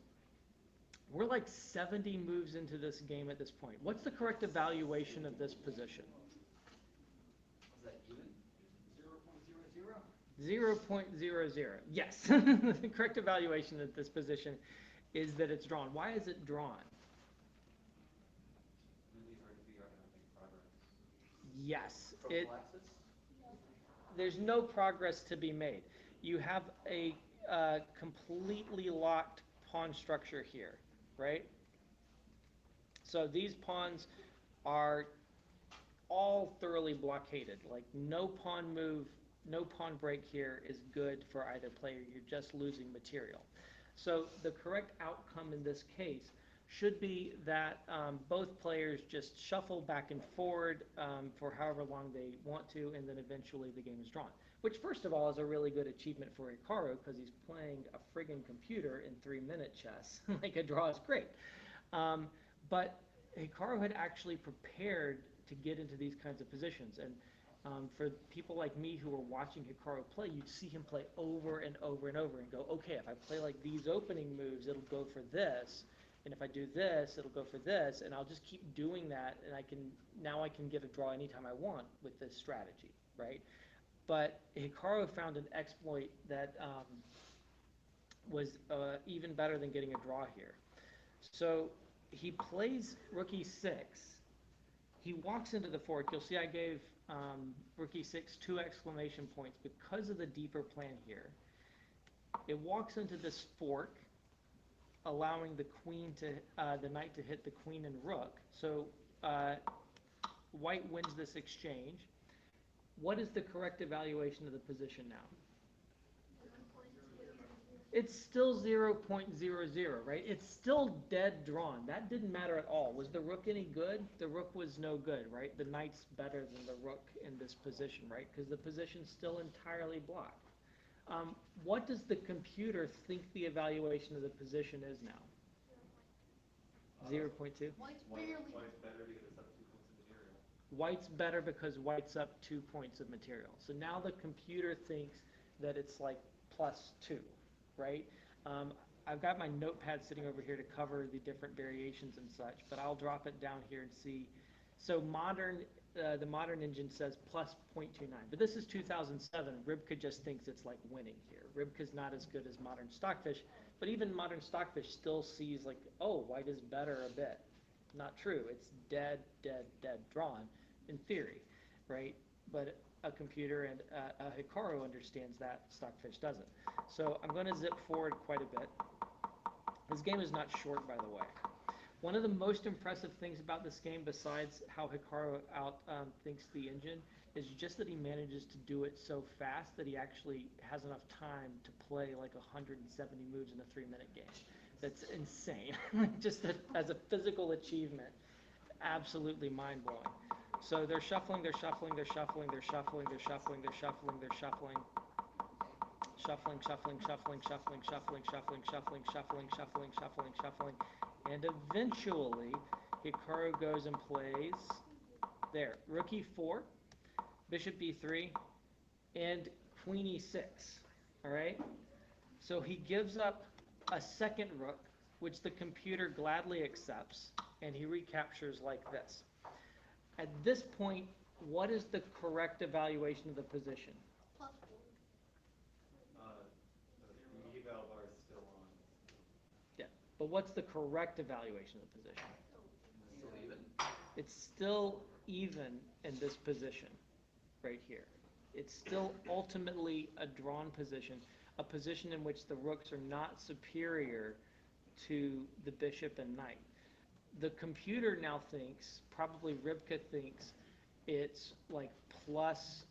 Speaker 2: We're like 70 moves into this game at this point. What's the correct evaluation of this position?
Speaker 4: Is that even?
Speaker 2: 0.00. Yes. The correct evaluation of this position is that it's drawn. Why is it drawn?
Speaker 6: Really hard to figure out how to make progress.
Speaker 2: Yes.
Speaker 4: Prophylaxis?
Speaker 2: There's no progress to be made. You have a completely locked pawn structure here, right? So these pawns are all thoroughly blockaded. Like no pawn move, no pawn break here is good for either player. You're just losing material. So the correct outcome in this case should be that both players just shuffle back and forward for however long they want to, and then eventually the game is drawn. Which, first of all, is a really good achievement for Hikaru because he's playing a friggin' computer in 3-minute chess. Like, a draw is great. But Hikaru had actually prepared to get into these kinds of positions. And For people like me who are watching Hikaru play, you'd see him play over and over and over and go, okay, if I play like these opening moves, it'll go for this. And if I do this, it'll go for this. And I'll just keep doing that. And now I can get a draw anytime I want with this strategy, right? But Hikaru found an exploit that was even better than getting a draw here. So he plays rook e6. He walks into the fork. You'll see I gave rook e6 2 exclamation points because of the deeper plan here. It walks into this fork, allowing the knight to hit the queen and rook. So white wins this exchange. What is the correct evaluation of the position now? It's still 0.00, right? It's still dead drawn. That didn't matter at all. Was the rook any good? The rook was no good, right? The knight's better than the rook in this position, right? Because the position's still entirely blocked. What does the computer think the evaluation of the position is now? 0.2?
Speaker 1: White's barely.
Speaker 6: White's better because it's up 2 points of material.
Speaker 2: White's better because white's up 2 points of material. So now the computer thinks that it's like +2, right? I've got my notepad sitting over here to cover the different variations and such, but I'll drop it down here and see. So the modern engine says +0.29, but this is 2007. Ribka just thinks it's like winning here. Ribka's not as good as modern Stockfish, but even modern Stockfish still sees like, oh, white is better a bit. Not true. It's dead, dead, dead drawn in theory, right? But a computer and a Hikaru understands that. Stockfish doesn't. So I'm going to zip forward quite a bit. This game is not short, by the way. One of the most impressive things about this game, besides how Hikaru thinks the engine, is just that he manages to do it so fast that he actually has enough time to play like 170 moves in a 3-minute game. That's insane. Just as a physical achievement, absolutely mind-blowing. So they're shuffling, they're shuffling, they're shuffling, they're shuffling, they're shuffling, they're shuffling, they're shuffling. Shuffling, shuffling, shuffling, shuffling, shuffling, shuffling, shuffling, shuffling, shuffling, shuffling, shuffling. And eventually, Hikaru goes and plays there. Rook e4, bishop b3, and queen e6. All right? So he gives up a second rook, which the computer gladly accepts, and he recaptures like this. At this point, what is the correct evaluation of the position?
Speaker 1: +4.
Speaker 6: The eval bar is still on.
Speaker 2: Yeah, but what's the correct evaluation of the position?
Speaker 4: Still even?
Speaker 2: It's still even in this position, right here. It's still ultimately a drawn position, a position in which the rooks are not superior to the bishop and knight. The computer now thinks, probably Ribka thinks, it's like +5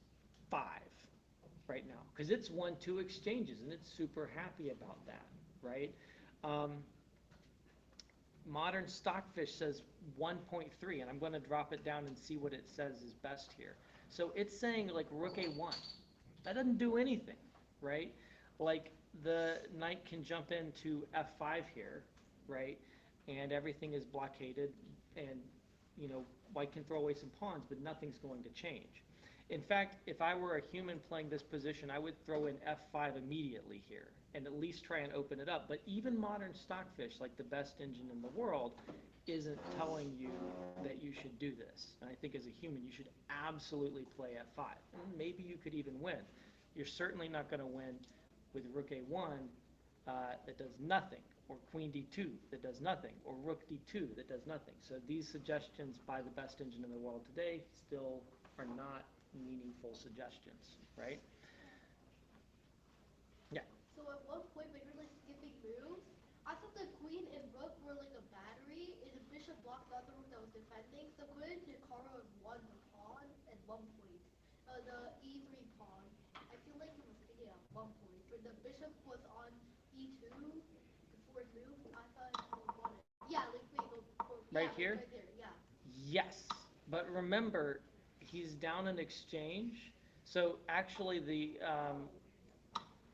Speaker 2: right now, because it's won 2 exchanges, and it's super happy about that, right? Modern Stockfish says 1.3, and I'm going to drop it down and see what it says is best here. So it's saying like rook a1. That doesn't do anything, right? Like the knight can jump into f5 here, right? And everything is blockaded, and white can throw away some pawns, but nothing's going to change. In fact, if I were a human playing this position, I would throw in f5 immediately here and at least try and open it up. But even modern Stockfish, like the best engine in the world, isn't telling you that you should do this. And I think as a human, you should absolutely play f5. And maybe you could even win. You're certainly not going to win with rook a1 that does nothing, or queen d2 that does nothing, or rook d2 that does nothing. So these suggestions by the best engine in the world today still are not meaningful suggestions, right? Yeah.
Speaker 1: So at one point when you're like skipping moves, I thought the queen and rook were like a battery, and the bishop blocked the other rook that was defending. So couldn't Hikaru have won the pawn at one point? The e3 pawn. I feel like he was thinking at one point. When the bishop was on e2 before it moved, I thought he would won it. Yeah, like wait,
Speaker 2: Right
Speaker 1: yeah,
Speaker 2: here?
Speaker 1: Like right there, yeah.
Speaker 2: Yes, but remember, he's down an exchange. So actually the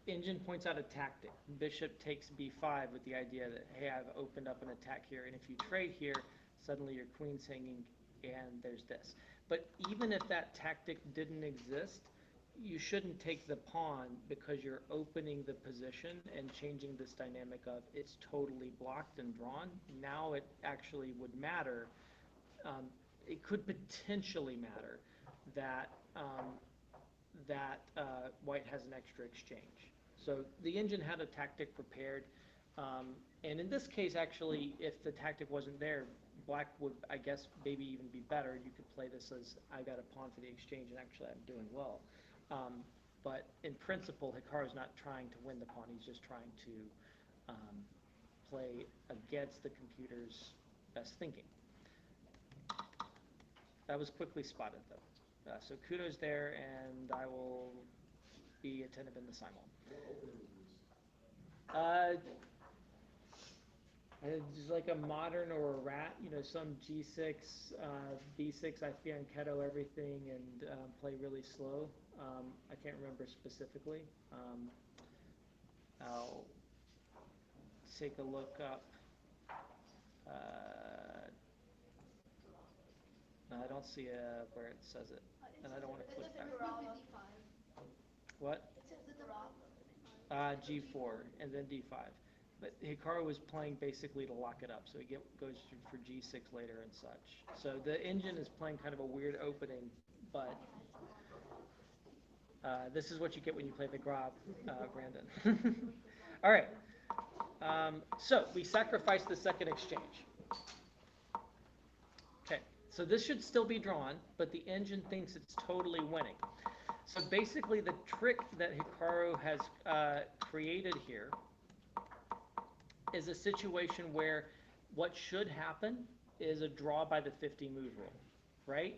Speaker 2: engine points out a tactic. Bishop takes b5 with the idea that, hey, I've opened up an attack here, and if you trade here, suddenly your queen's hanging, and there's this. But even if that tactic didn't exist, you shouldn't take the pawn because you're opening the position and changing this dynamic of it's totally blocked and drawn. Now it actually would matter. It could potentially matter that white has an extra exchange. So the engine had a tactic prepared, and in this case, actually, if the tactic wasn't there, black would, I guess, maybe even be better. You could play this as I got a pawn for the exchange, and actually I'm doing well. But in principle, Hikaru's not trying to win the pawn. He's just trying to play against the computer's best thinking. That was quickly spotted, though. So kudos there, and I will be attentive in the simul. It's like a modern or a rat, some G6, B6, I fianchetto everything and play really slow. I can't remember specifically. I'll take a look up. I don't see where it says it, and I don't want to click back. What?
Speaker 1: It says the draw.
Speaker 2: G4 and then D5. But Hikaru was playing basically to lock it up, so he goes for G6 later and such. So the engine is playing kind of a weird opening, but this is what you get when you play the Grob, Brandon. All right. So we sacrificed the second exchange. Okay, so this should still be drawn, but the engine thinks it's totally winning. So basically the trick that Hikaru has created here is a situation where what should happen is a draw by the 50 move rule, right?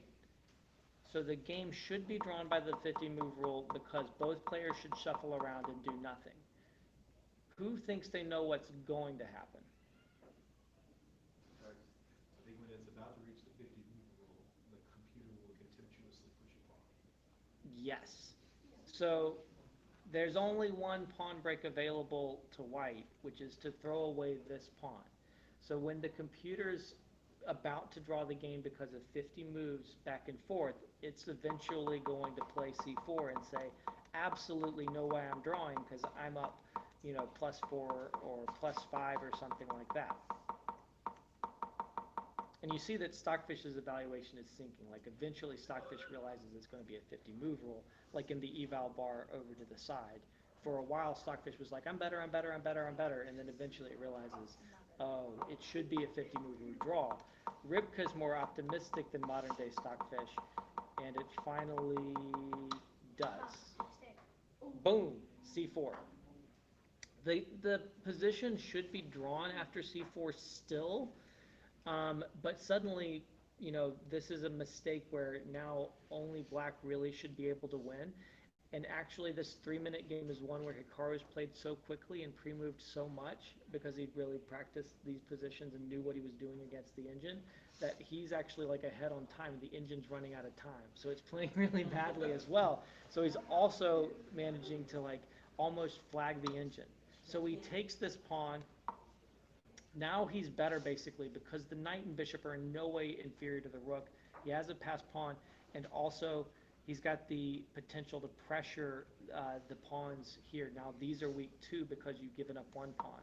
Speaker 2: So the game should be drawn by the 50 move rule because both players should shuffle around and do nothing. Who thinks they know what's going to happen?
Speaker 3: I think when it's about to reach the 50 move rule, the computer will contemptuously push a pawn.
Speaker 2: Yes. So there's only one pawn break available to white, which is to throw away this pawn. So when the computer's about to draw the game because of 50 moves back and forth, it's eventually going to play c4 and say, absolutely no way I'm drawing because I'm up, +4 or +5 or something like that. And you see that Stockfish's evaluation is sinking. Like eventually Stockfish realizes it's going to be a 50 move rule, like in the eval bar over to the side. For a while, Stockfish was like, I'm better, I'm better, I'm better, I'm better. And then eventually it realizes, oh, it should be a 50 move rule draw. Ribka's more optimistic than modern day Stockfish, and it finally does. Boom, c4. The position should be drawn after c4 still, but suddenly, this is a mistake where now only black really should be able to win. And actually, this 3-minute game is one where Hikaru's played so quickly and pre-moved so much because he'd really practiced these positions and knew what he was doing against the engine, that he's actually like ahead on time. The engine's running out of time, so it's playing really badly as well. So he's also managing to almost flag the engine. So he takes this pawn. Now he's better basically because the knight and bishop are in no way inferior to the rook. He has a passed pawn, and also he's got the potential to pressure the pawns here. Now these are weak too because you've given up one pawn.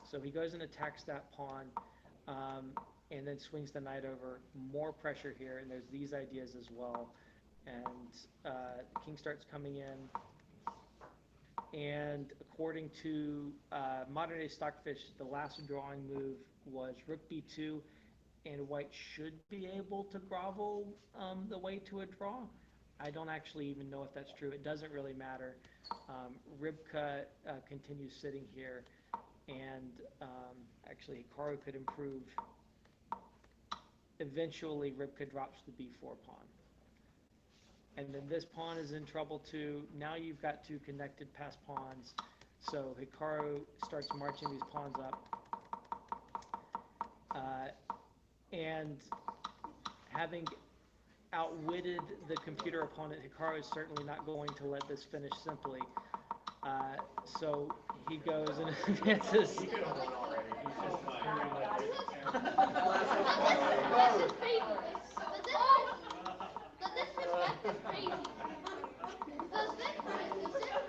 Speaker 2: So he goes and attacks that pawn and then swings the knight over. More pressure here, and there's these ideas as well. And the king starts coming in. And according to modern day Stockfish, the last drawing move was rook b2, and white should be able to grovel the way to a draw. I don't actually even know if that's true. It doesn't really matter. Ribka continues sitting here, and actually Hikaru could improve. Eventually, Ribka drops the b4 pawn. And then this pawn is in trouble too. Now you've got two connected passed pawns. So Hikaru starts marching these pawns up. And having outwitted the computer opponent, Hikaru is certainly not going to let this finish simply. So he goes and advances.
Speaker 8: He could have won already. He's just
Speaker 1: That's his favorite. But is crazy. The zip line is bad.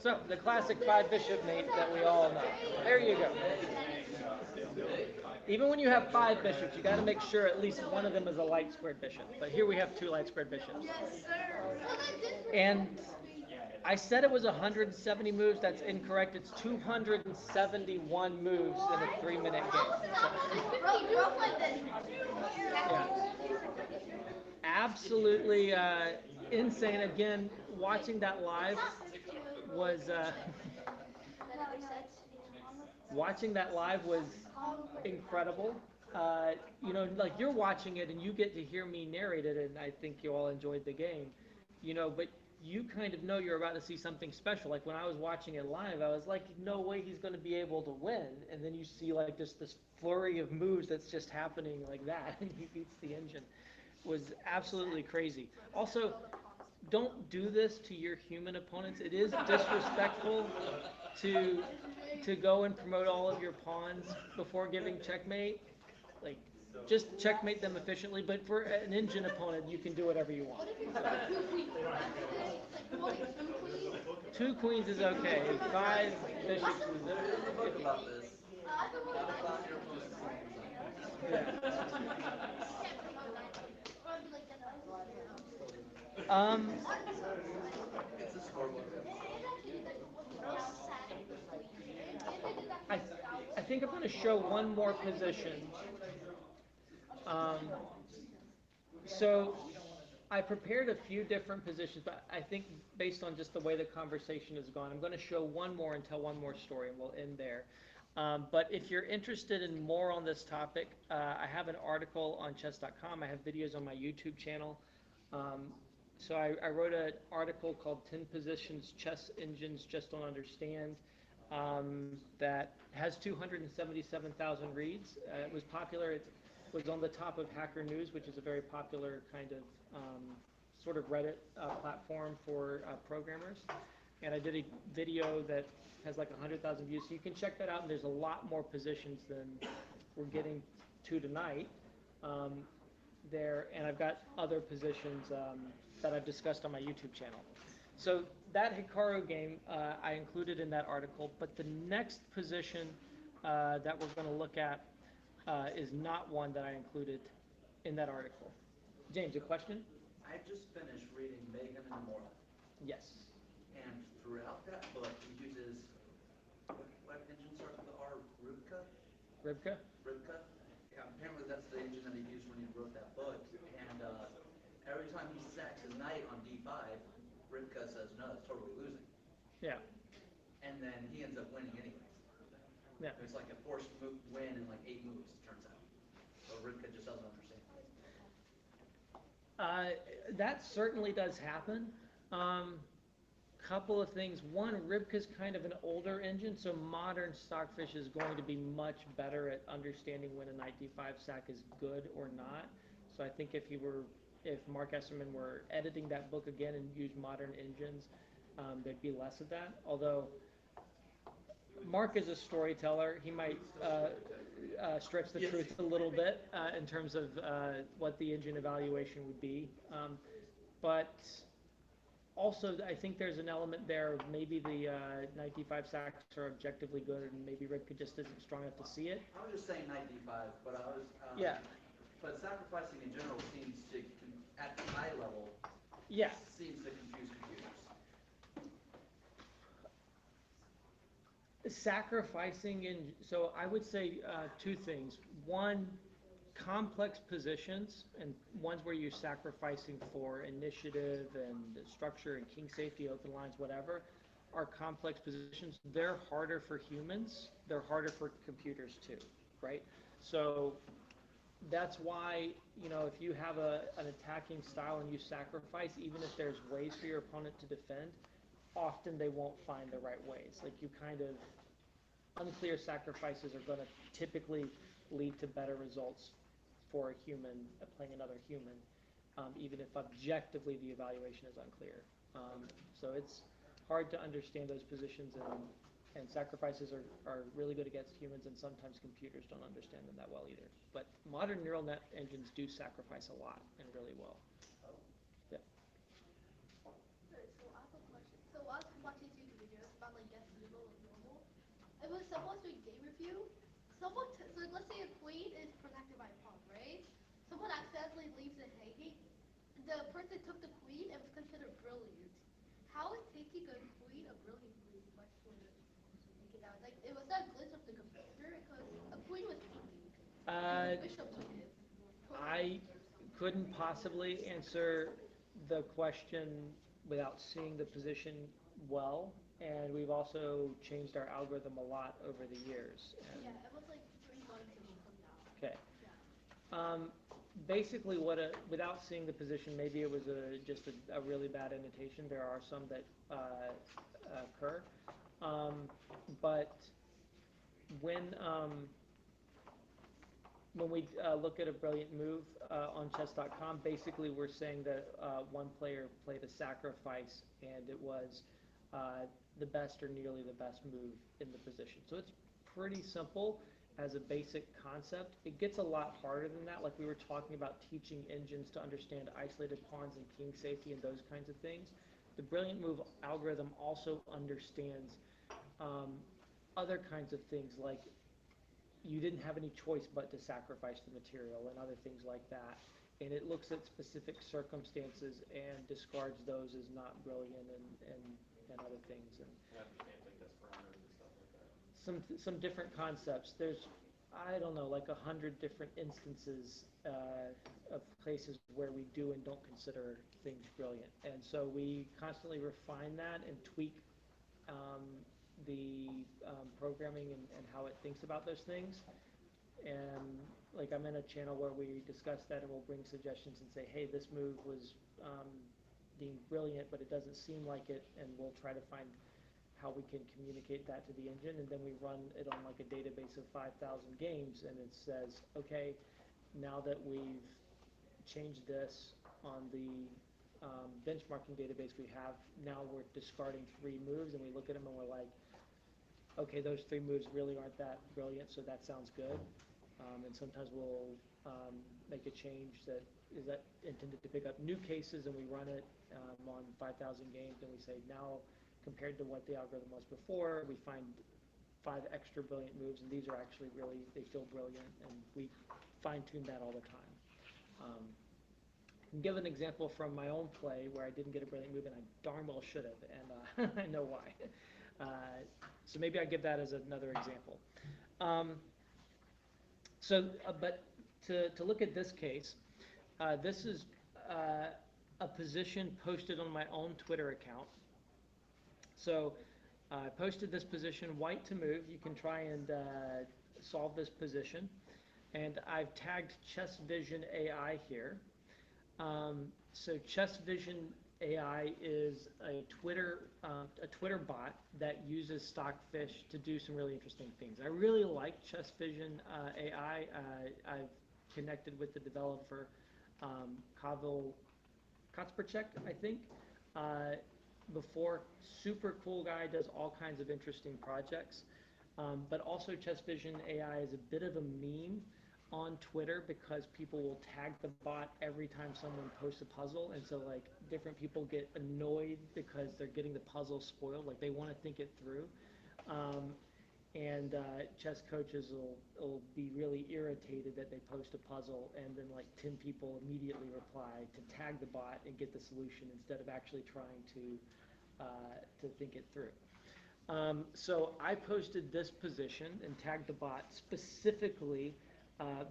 Speaker 2: So, the classic 5 bishop mate that we all know. There you go. Even when you have 5 bishops, you got to make sure at least one of them is a light squared bishop. But here we have 2 light squared bishops.
Speaker 1: Yes, sir.
Speaker 2: And I said it was 170 moves. That's incorrect. It's 271 moves in a 3-minute game. Yeah. Absolutely insane. Again, watching that live was incredible. Like you're watching it and you get to hear me narrate it, and I think you all enjoyed the game. But you kind of know you're about to see something special. Like when I was watching it live, I was like, no way he's going to be able to win. And then you see like just this flurry of moves that's just happening like that, and he beats the engine. Was absolutely crazy. Also, don't do this to your human opponents. It is disrespectful to go and promote all of your pawns before giving checkmate. Like, just checkmate them efficiently. But for an engine opponent, you can do whatever you want. So. 2 queens is okay. 5 bishops is
Speaker 4: Think about this. Not about your opponent's queen. It's a scoreboard.
Speaker 2: I think I'm going to show one more position. So I prepared a few different positions, but I think based on just the way the conversation has gone, I'm going to show one more and tell one more story, and we'll end there. But if you're interested in more on this topic, I have an article on chess.com. I have videos on my YouTube channel. So I wrote an article called 10 Positions Chess Engines Just Don't Understand that has 277,000 reads. It was popular. It was on the top of Hacker News, which is a very popular kind of sort of Reddit platform for programmers. And I did a video that has like 100,000 views. So you can check that out, and there's a lot more positions than we're getting to tonight there. And I've got other positions that I've discussed on my YouTube channel. So that Hikaru game I included in that article, but the next position that we're going to look at is not one that I included in that article. James, a question?
Speaker 4: I just finished reading Megan and Mora.
Speaker 2: Yes.
Speaker 4: And throughout that book, he uses, what engine starts with the R? Rivka?
Speaker 2: Rivka?
Speaker 4: Rivka? Yeah, apparently that's the engine that he used when he wrote that book. And every time he sacks his knight on D5, Rivka says, no, it's totally losing.
Speaker 2: Yeah.
Speaker 4: And then he ends up winning anyways.
Speaker 2: Yeah.
Speaker 4: It's like a forced win in like 8 moves, it turns out. So Rivka just doesn't understand.
Speaker 2: That certainly does happen. Couple of things. One, Rivka's kind of an older engine, so modern Stockfish is going to be much better at understanding when a knight d5 sack is good or not. So I think if Mark Esserman were editing that book again and used modern engines, there'd be less of that. Although Mark is a storyteller, he might stretch the truth a little bit in terms of what the engine evaluation would be. But also, I think there's an element there of maybe the knight d5 sacks are objectively good, and maybe Rivka just isn't strong enough to see it.
Speaker 4: I was just saying knight d5, but I was...
Speaker 2: Yeah.
Speaker 4: But sacrificing in general seems to, at the high level,
Speaker 2: Yeah.
Speaker 4: seems to confuse computers.
Speaker 2: Sacrificing so I would say 2 things. One, complex positions, and ones where you're sacrificing for initiative and structure and king safety, open lines, whatever, are complex positions. They're harder for humans. They're harder for computers too, right? So that's why, if you have an attacking style and you sacrifice, even if there's ways for your opponent to defend, often they won't find the right ways. Like you kind of, unclear sacrifices are going to typically lead to better results for a human playing another human, even if objectively the evaluation is unclear. So it's hard to understand those positions And sacrifices are really good against humans, and sometimes computers don't understand them that well either. But modern neural net engines do sacrifice a lot and really well. Yeah.
Speaker 1: Alright, so I have a question. So I was watching YouTube videos about like guess evil and normal. It was someone doing game review. So let's say a queen is protected by a pawn, right? Someone accidentally leaves it hanging. The person took the queen and was considered brilliant. How is taking a queen a brilliant move? Much for take it out. Like it was that glitch of the computer because a queen was hanging. And the bishop took it.
Speaker 2: I couldn't possibly answer the question without seeing the position well, and we've also changed our algorithm a lot over the years. And,
Speaker 1: Yeah, it was like 3 months ago from now.
Speaker 2: okay.
Speaker 1: Yeah.
Speaker 2: Basically, without seeing the position, maybe it was just a really bad annotation. There are some that occur, but when when we look at a brilliant move on chess.com, basically we're saying that one player played a sacrifice and it was the best or nearly the best move in the position. So it's pretty simple as a basic concept. It gets a lot harder than that, like we were talking about teaching engines to understand isolated pawns and king safety and those kinds of things. The brilliant move algorithm also understands other kinds of things, like you didn't have any choice but to sacrifice the material and other things like that. And it looks at specific circumstances and discards those as not brilliant and other things. And
Speaker 8: I understand like this parameters and stuff like that.
Speaker 2: some different concepts. There's, I don't know, like 100 different instances of places where we do and don't consider things brilliant. And so we constantly refine that and tweak the programming and how it thinks about those things. And like I'm in a channel where we discuss that and we'll bring suggestions and say, hey, this move was deemed brilliant, but it doesn't seem like it, and we'll try to find how we can communicate that to the engine. And then we run it on like a database of 5,000 games, and it says, okay, now that we've changed this on the benchmarking database we have, now we're discarding 3 moves, and we look at them and we're like, okay, those 3 moves really aren't that brilliant, so that sounds good. And sometimes we'll make a change that is intended to pick up new cases, and we run it on 5,000 games, and we say now, compared to what the algorithm was before, we find 5 extra brilliant moves, and these are actually really, they feel brilliant, and we fine-tune that all the time. I can give an example from my own play where I didn't get a brilliant move, and I darn well should have, and I know why. So maybe I give that as another example. But to look at this case, this is a position posted on my own Twitter account. So I posted this position, white to move. You can try and solve this position. And I've tagged Chess Vision AI here. So Chess Vision AI is a Twitter bot that uses Stockfish to do some really interesting things. I really like Chess Vision AI. I've connected with the developer, Pavel Kacperchek, I think, before. Super cool guy, does all kinds of interesting projects. But also Chess Vision AI is a bit of a meme on Twitter because people will tag the bot every time someone posts a puzzle, and so like different people get annoyed because they're getting the puzzle spoiled, like they want to think it through. And chess coaches will be really irritated that they post a puzzle and then like 10 people immediately reply to tag the bot and get the solution instead of actually trying to think it through. So I posted this position and tagged the bot specifically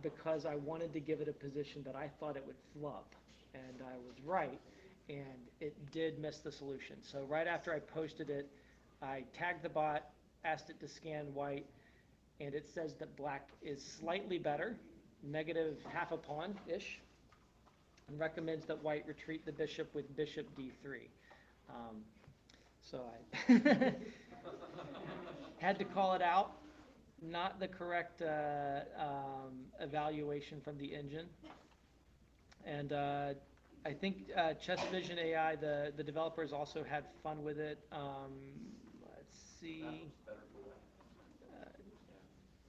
Speaker 2: because I wanted to give it a position that I thought it would flub, and I was right, and it did miss the solution. So right after I posted it, I tagged the bot, asked it to scan white, and it says that black is slightly better, negative half a pawn-ish, and recommends that white retreat the bishop with bishop d3. So I had to call it out. Not the correct evaluation from the engine. And I think Chess Vision AI, the developers also had fun with it. Let's see.
Speaker 5: Better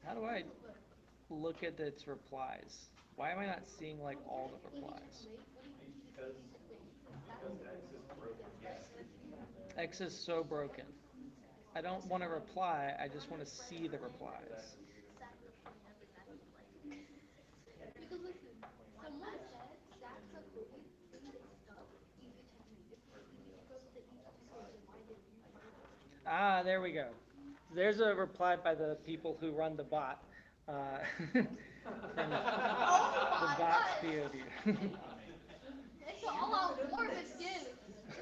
Speaker 2: How do I look at its replies? Why am I not seeing like all the replies?
Speaker 8: Because X is broken.
Speaker 2: X is so broken. I don't want to reply, I just want to see the replies.
Speaker 1: Because listen, someone said sacks a queen, queen is stuck, easy checkmate. If you go to the easy source, why did you
Speaker 2: Ah, there we go. There's a reply by the people who run the bot. From the bot's POV.
Speaker 1: It's all out war with skins.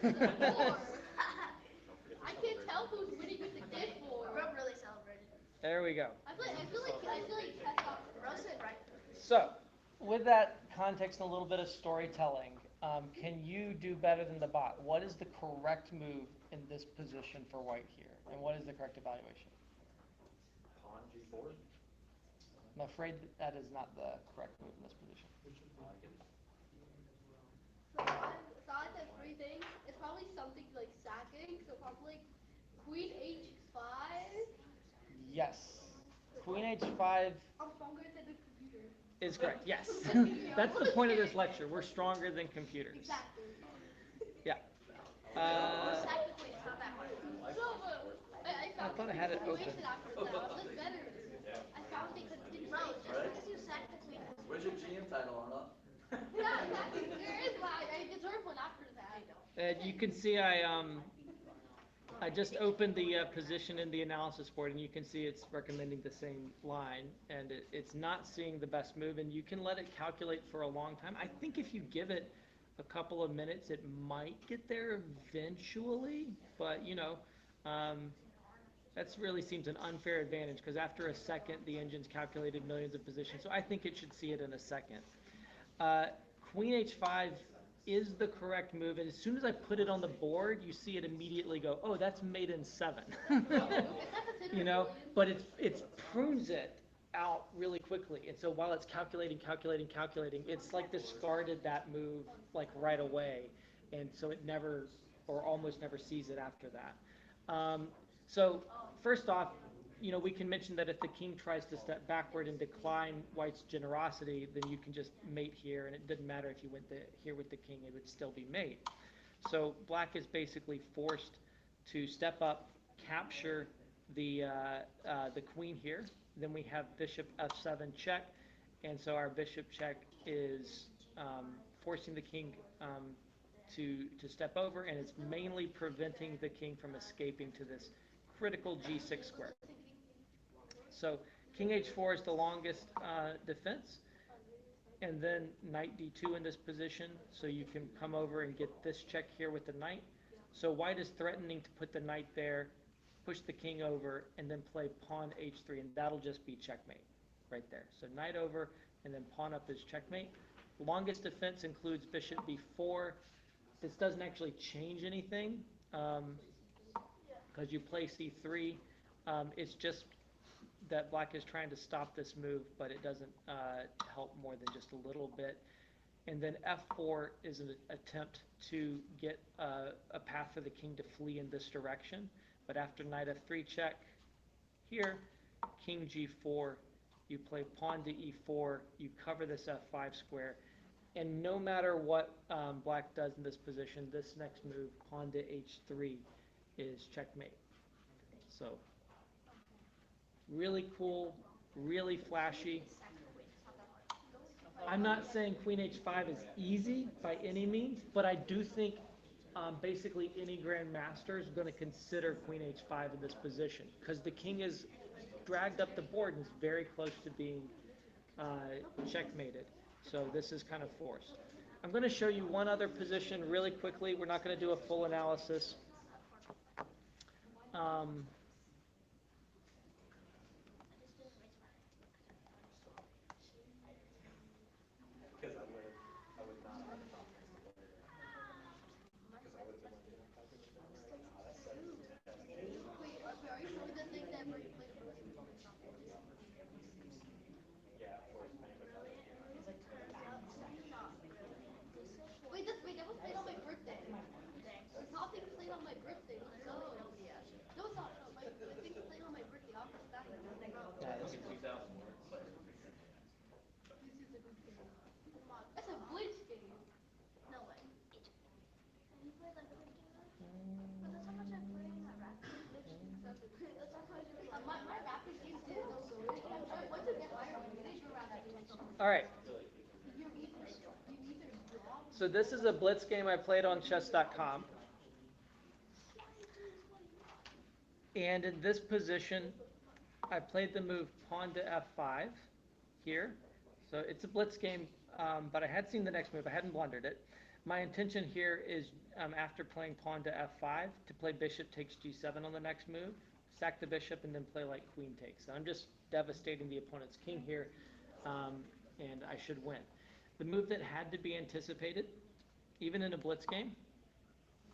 Speaker 1: War. I can't tell who's winning with the gift war. Bro really celebrated.
Speaker 2: There we go.
Speaker 1: I feel like that's not Rosa right.
Speaker 2: So, with that context and a little bit of storytelling, can you do better than the bot? What is the correct move in this position for white here? And what is the correct evaluation?
Speaker 8: Pawn G4.
Speaker 2: I'm afraid that is not the correct move in this position.
Speaker 1: So I said three things. It's probably something like sacking. So probably Queen H5.
Speaker 2: Yes. Queen H5
Speaker 1: I'm stronger than the computer.
Speaker 2: is correct. Yes. That's the point of this lecture. We're stronger than computers.
Speaker 1: Exactly.
Speaker 2: Yeah.
Speaker 1: Sack the queen. It's not that hard. No, but I
Speaker 2: thought I had it open.
Speaker 1: That's better. I found they could do
Speaker 4: Right?
Speaker 1: just you sack the queen.
Speaker 4: Where's your GM title, Arnold?
Speaker 1: Yeah, exactly. There is one. I deserve one after that.
Speaker 2: You can see I just opened the position in the analysis board, and you can see it's recommending the same line, and it's not seeing the best move, and you can let it calculate for a long time. I think if you give it a couple of minutes, it might get there eventually, but that really seems an unfair advantage, because after a second, the engine's calculated millions of positions, so I think it should see it in a second. Queen H5 is the correct move, and as soon as I put it on the board, you see it immediately go, oh, that's made in 7. But it's prunes it out really quickly, and so while it's calculating, it's like discarded that move like right away, and so it never or almost never sees it after that. So first off, we can mention that if the king tries to step backward and decline white's generosity, then you can just mate here, and it didn't matter if you went here with the king, it would still be mate. So black is basically forced to step up, capture the queen here. Then we have bishop f7 check, and so our bishop check is forcing the king to step over, and it's mainly preventing the king from escaping to this critical g6 square. So king h4 is the longest defense, and then knight d2 in this position, so you can come over and get this check here with the knight. So white is threatening to put the knight there, push the king over, and then play pawn h3, and that'll just be checkmate right there. So knight over, and then pawn up is checkmate. Longest defense includes bishop b4. This doesn't actually change anything because you play c3. It's just that black is trying to stop this move, but it doesn't help more than just a little bit. And then f4 is an attempt to get a path for the king to flee in this direction. But after knight f3 check here, king g4, you play pawn to e4, you cover this f5 square, and no matter what black does in this position, this next move, pawn to h3, is checkmate. So really cool, really flashy. I'm not saying queen h5 is easy by any means, but I do think basically any grandmaster is going to consider queen h5 in this position, because the king is dragged up the board and is very close to being checkmated. So this is kind of forced. I'm going to show you one other position really quickly. We're not going to do a full analysis.
Speaker 8: Because I would not have had confidence to play there. Because I would have been like, yeah, calculation, right? Nah, that's 7 to 10.
Speaker 1: Wait, are you sure the thing that we're playing?
Speaker 8: Yeah, of course, many would have it.
Speaker 1: Wait, that was played on my birthday. This topic played on my birthday. Let's go. No, it's not.
Speaker 2: All right. So this is a blitz game I played on chess.com. And in this position, I played the move pawn to f5 here. So it's a blitz game, but I had seen the next move. I hadn't blundered it. My intention here is, after playing pawn to f5, to play bishop takes g7 on the next move, sack the bishop, and then play like queen takes. So I'm just devastating the opponent's king here, and I should win. The move that had to be anticipated, even in a blitz game,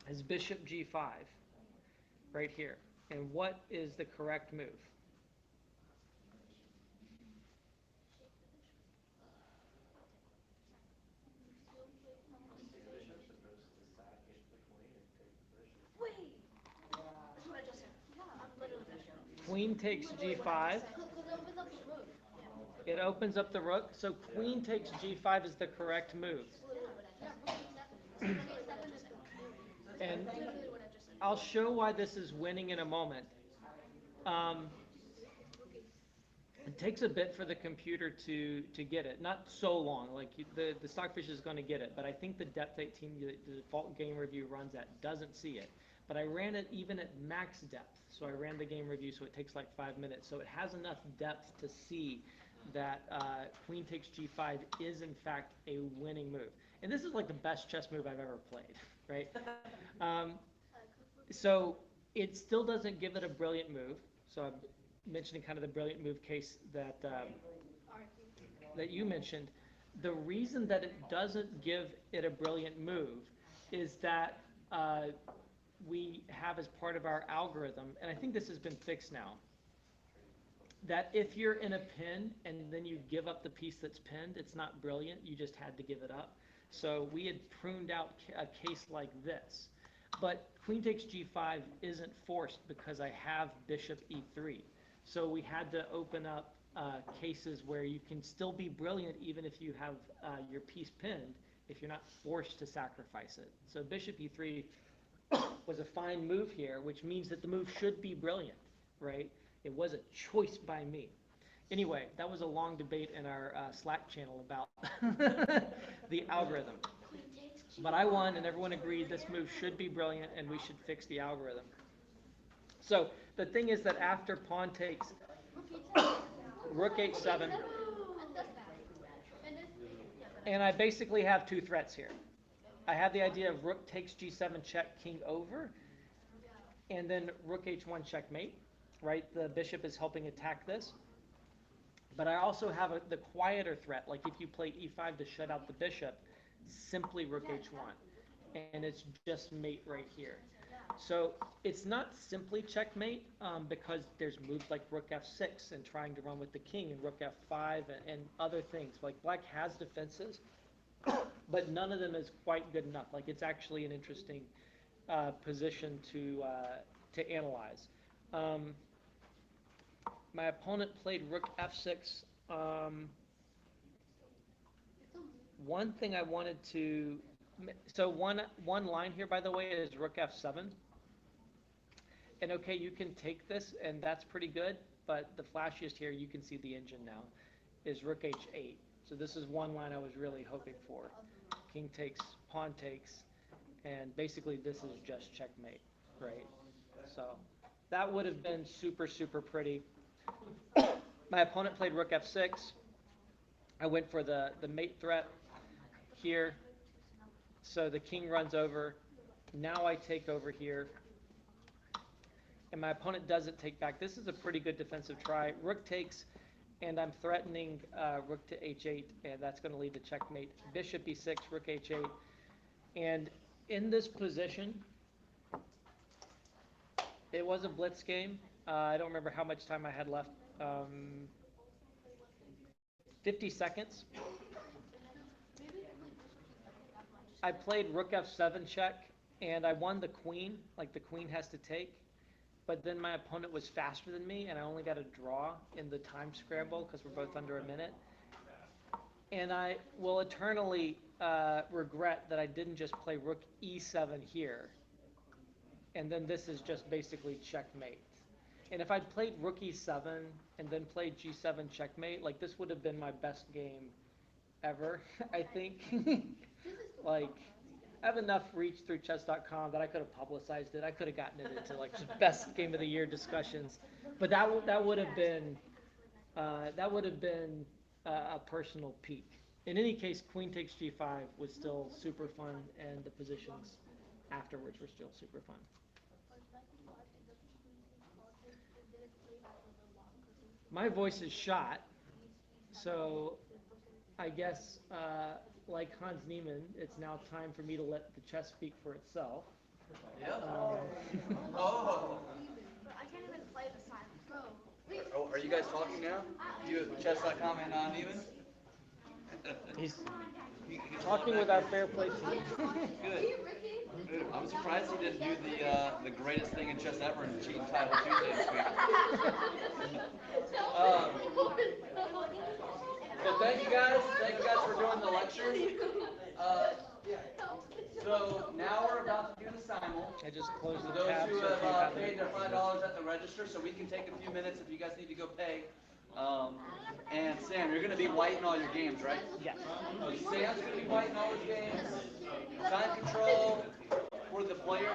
Speaker 2: is bishop g5, right here. And what is the correct move?
Speaker 1: Wait. That's what I just said. Yeah, I'm literally just
Speaker 2: Queen takes g5. It opens up the rook, so queen takes g5 is the correct move. And I'll show why this is winning in a moment. It takes a bit for the computer to get it. Not so long, like the Stockfish is going to get it, but I think the depth 18 the default game review runs at doesn't see it. But I ran it even at max depth, so I ran the game review, so it takes like 5 minutes. So it has enough depth to see that queen takes g5 is in fact a winning move. And this is like the best chess move I've ever played, right? So it still doesn't give it a brilliant move. So I'm mentioning kind of the brilliant move case that that you mentioned. The reason that it doesn't give it a brilliant move is that we have as part of our algorithm, and I think this has been fixed now, that if you're in a pin and then you give up the piece that's pinned, it's not brilliant, you just had to give it up. So we had pruned out a case like this. But queen takes g5 isn't forced because I have bishop e3. So we had to open up cases where you can still be brilliant even if you have your piece pinned, if you're not forced to sacrifice it. So bishop e3 was a fine move here, which means that the move should be brilliant, right? It was a choice by me. Anyway, that was a long debate in our Slack channel about the algorithm. But I won, and everyone agreed this move should be brilliant, and we should fix the algorithm. So the thing is that after pawn takes rook h7, and I basically have two threats here. I have the idea of rook takes g7 check, king over, and then rook h1 checkmate, right? The bishop is helping attack this. But I also have the quieter threat, like if you play e5 to shut out the bishop, simply rook h1, and it's just mate right here. So it's not simply checkmate because there's moves like rook f6 and trying to run with the king, and rook f5 and other things. Like black has defenses, but none of them is quite good enough. Like it's actually an interesting position to analyze. My opponent played rook f6. One thing I wanted to, so one line here, by the way, is rook f7. And okay, you can take this, and that's pretty good, but the flashiest here, you can see the engine now, is rook h8. So this is one line I was really hoping for. King takes, pawn takes, and basically this is just checkmate, right? So that would have been super, super pretty. My opponent played rook f6. I went for the mate threat here. So the king runs over. Now I take over here. And my opponent doesn't take back. This is a pretty good defensive try. Rook takes, and I'm threatening rook to h8, and that's going to lead to checkmate. Bishop e6, rook h8. And in this position, it was a blitz game. I don't remember how much time I had left. 50 seconds. I played rook f7 check, and I won the queen. Like the queen has to take. But then my opponent was faster than me, and I only got a draw in the time scramble because we're both under a minute. And I will eternally regret that I didn't just play rook e7 here. And then this is just basically checkmate. And if I'd played rook e7 and then played g7 checkmate, like this would have been my best game ever, I think. Like, I have enough reach through chess.com that I could have publicized it. I could have gotten it into like just best game of the year discussions. But that would have been a personal peak. In any case, queen takes g5 was still super fun, and the positions afterwards were still super fun. My voice is shot, so I guess, like Hans Niemann, it's now time for me to let the chess speak for itself.
Speaker 4: Yeah.
Speaker 1: Oh. I can't even play the silent.
Speaker 4: Oh, are you guys talking now? You chess.com and non-even?
Speaker 2: He's talking with our fair play team.
Speaker 4: Good. Good. I'm surprised he didn't do the greatest thing in chess ever and cheat title Tuesday this week. So thank you guys. Thank you guys for doing the lecture. So now we're about to do the simul.
Speaker 2: I just closed
Speaker 4: For
Speaker 2: the
Speaker 4: those
Speaker 2: tab.
Speaker 4: who
Speaker 2: So if you
Speaker 4: have
Speaker 2: have
Speaker 4: paid
Speaker 2: it.
Speaker 4: their $5 at the register, so we can take a few minutes if you guys need to go pay. And Sam, you're going to be white in all your games, right?
Speaker 2: Yes.
Speaker 4: Sam's going to be white in all his games. Time control for the player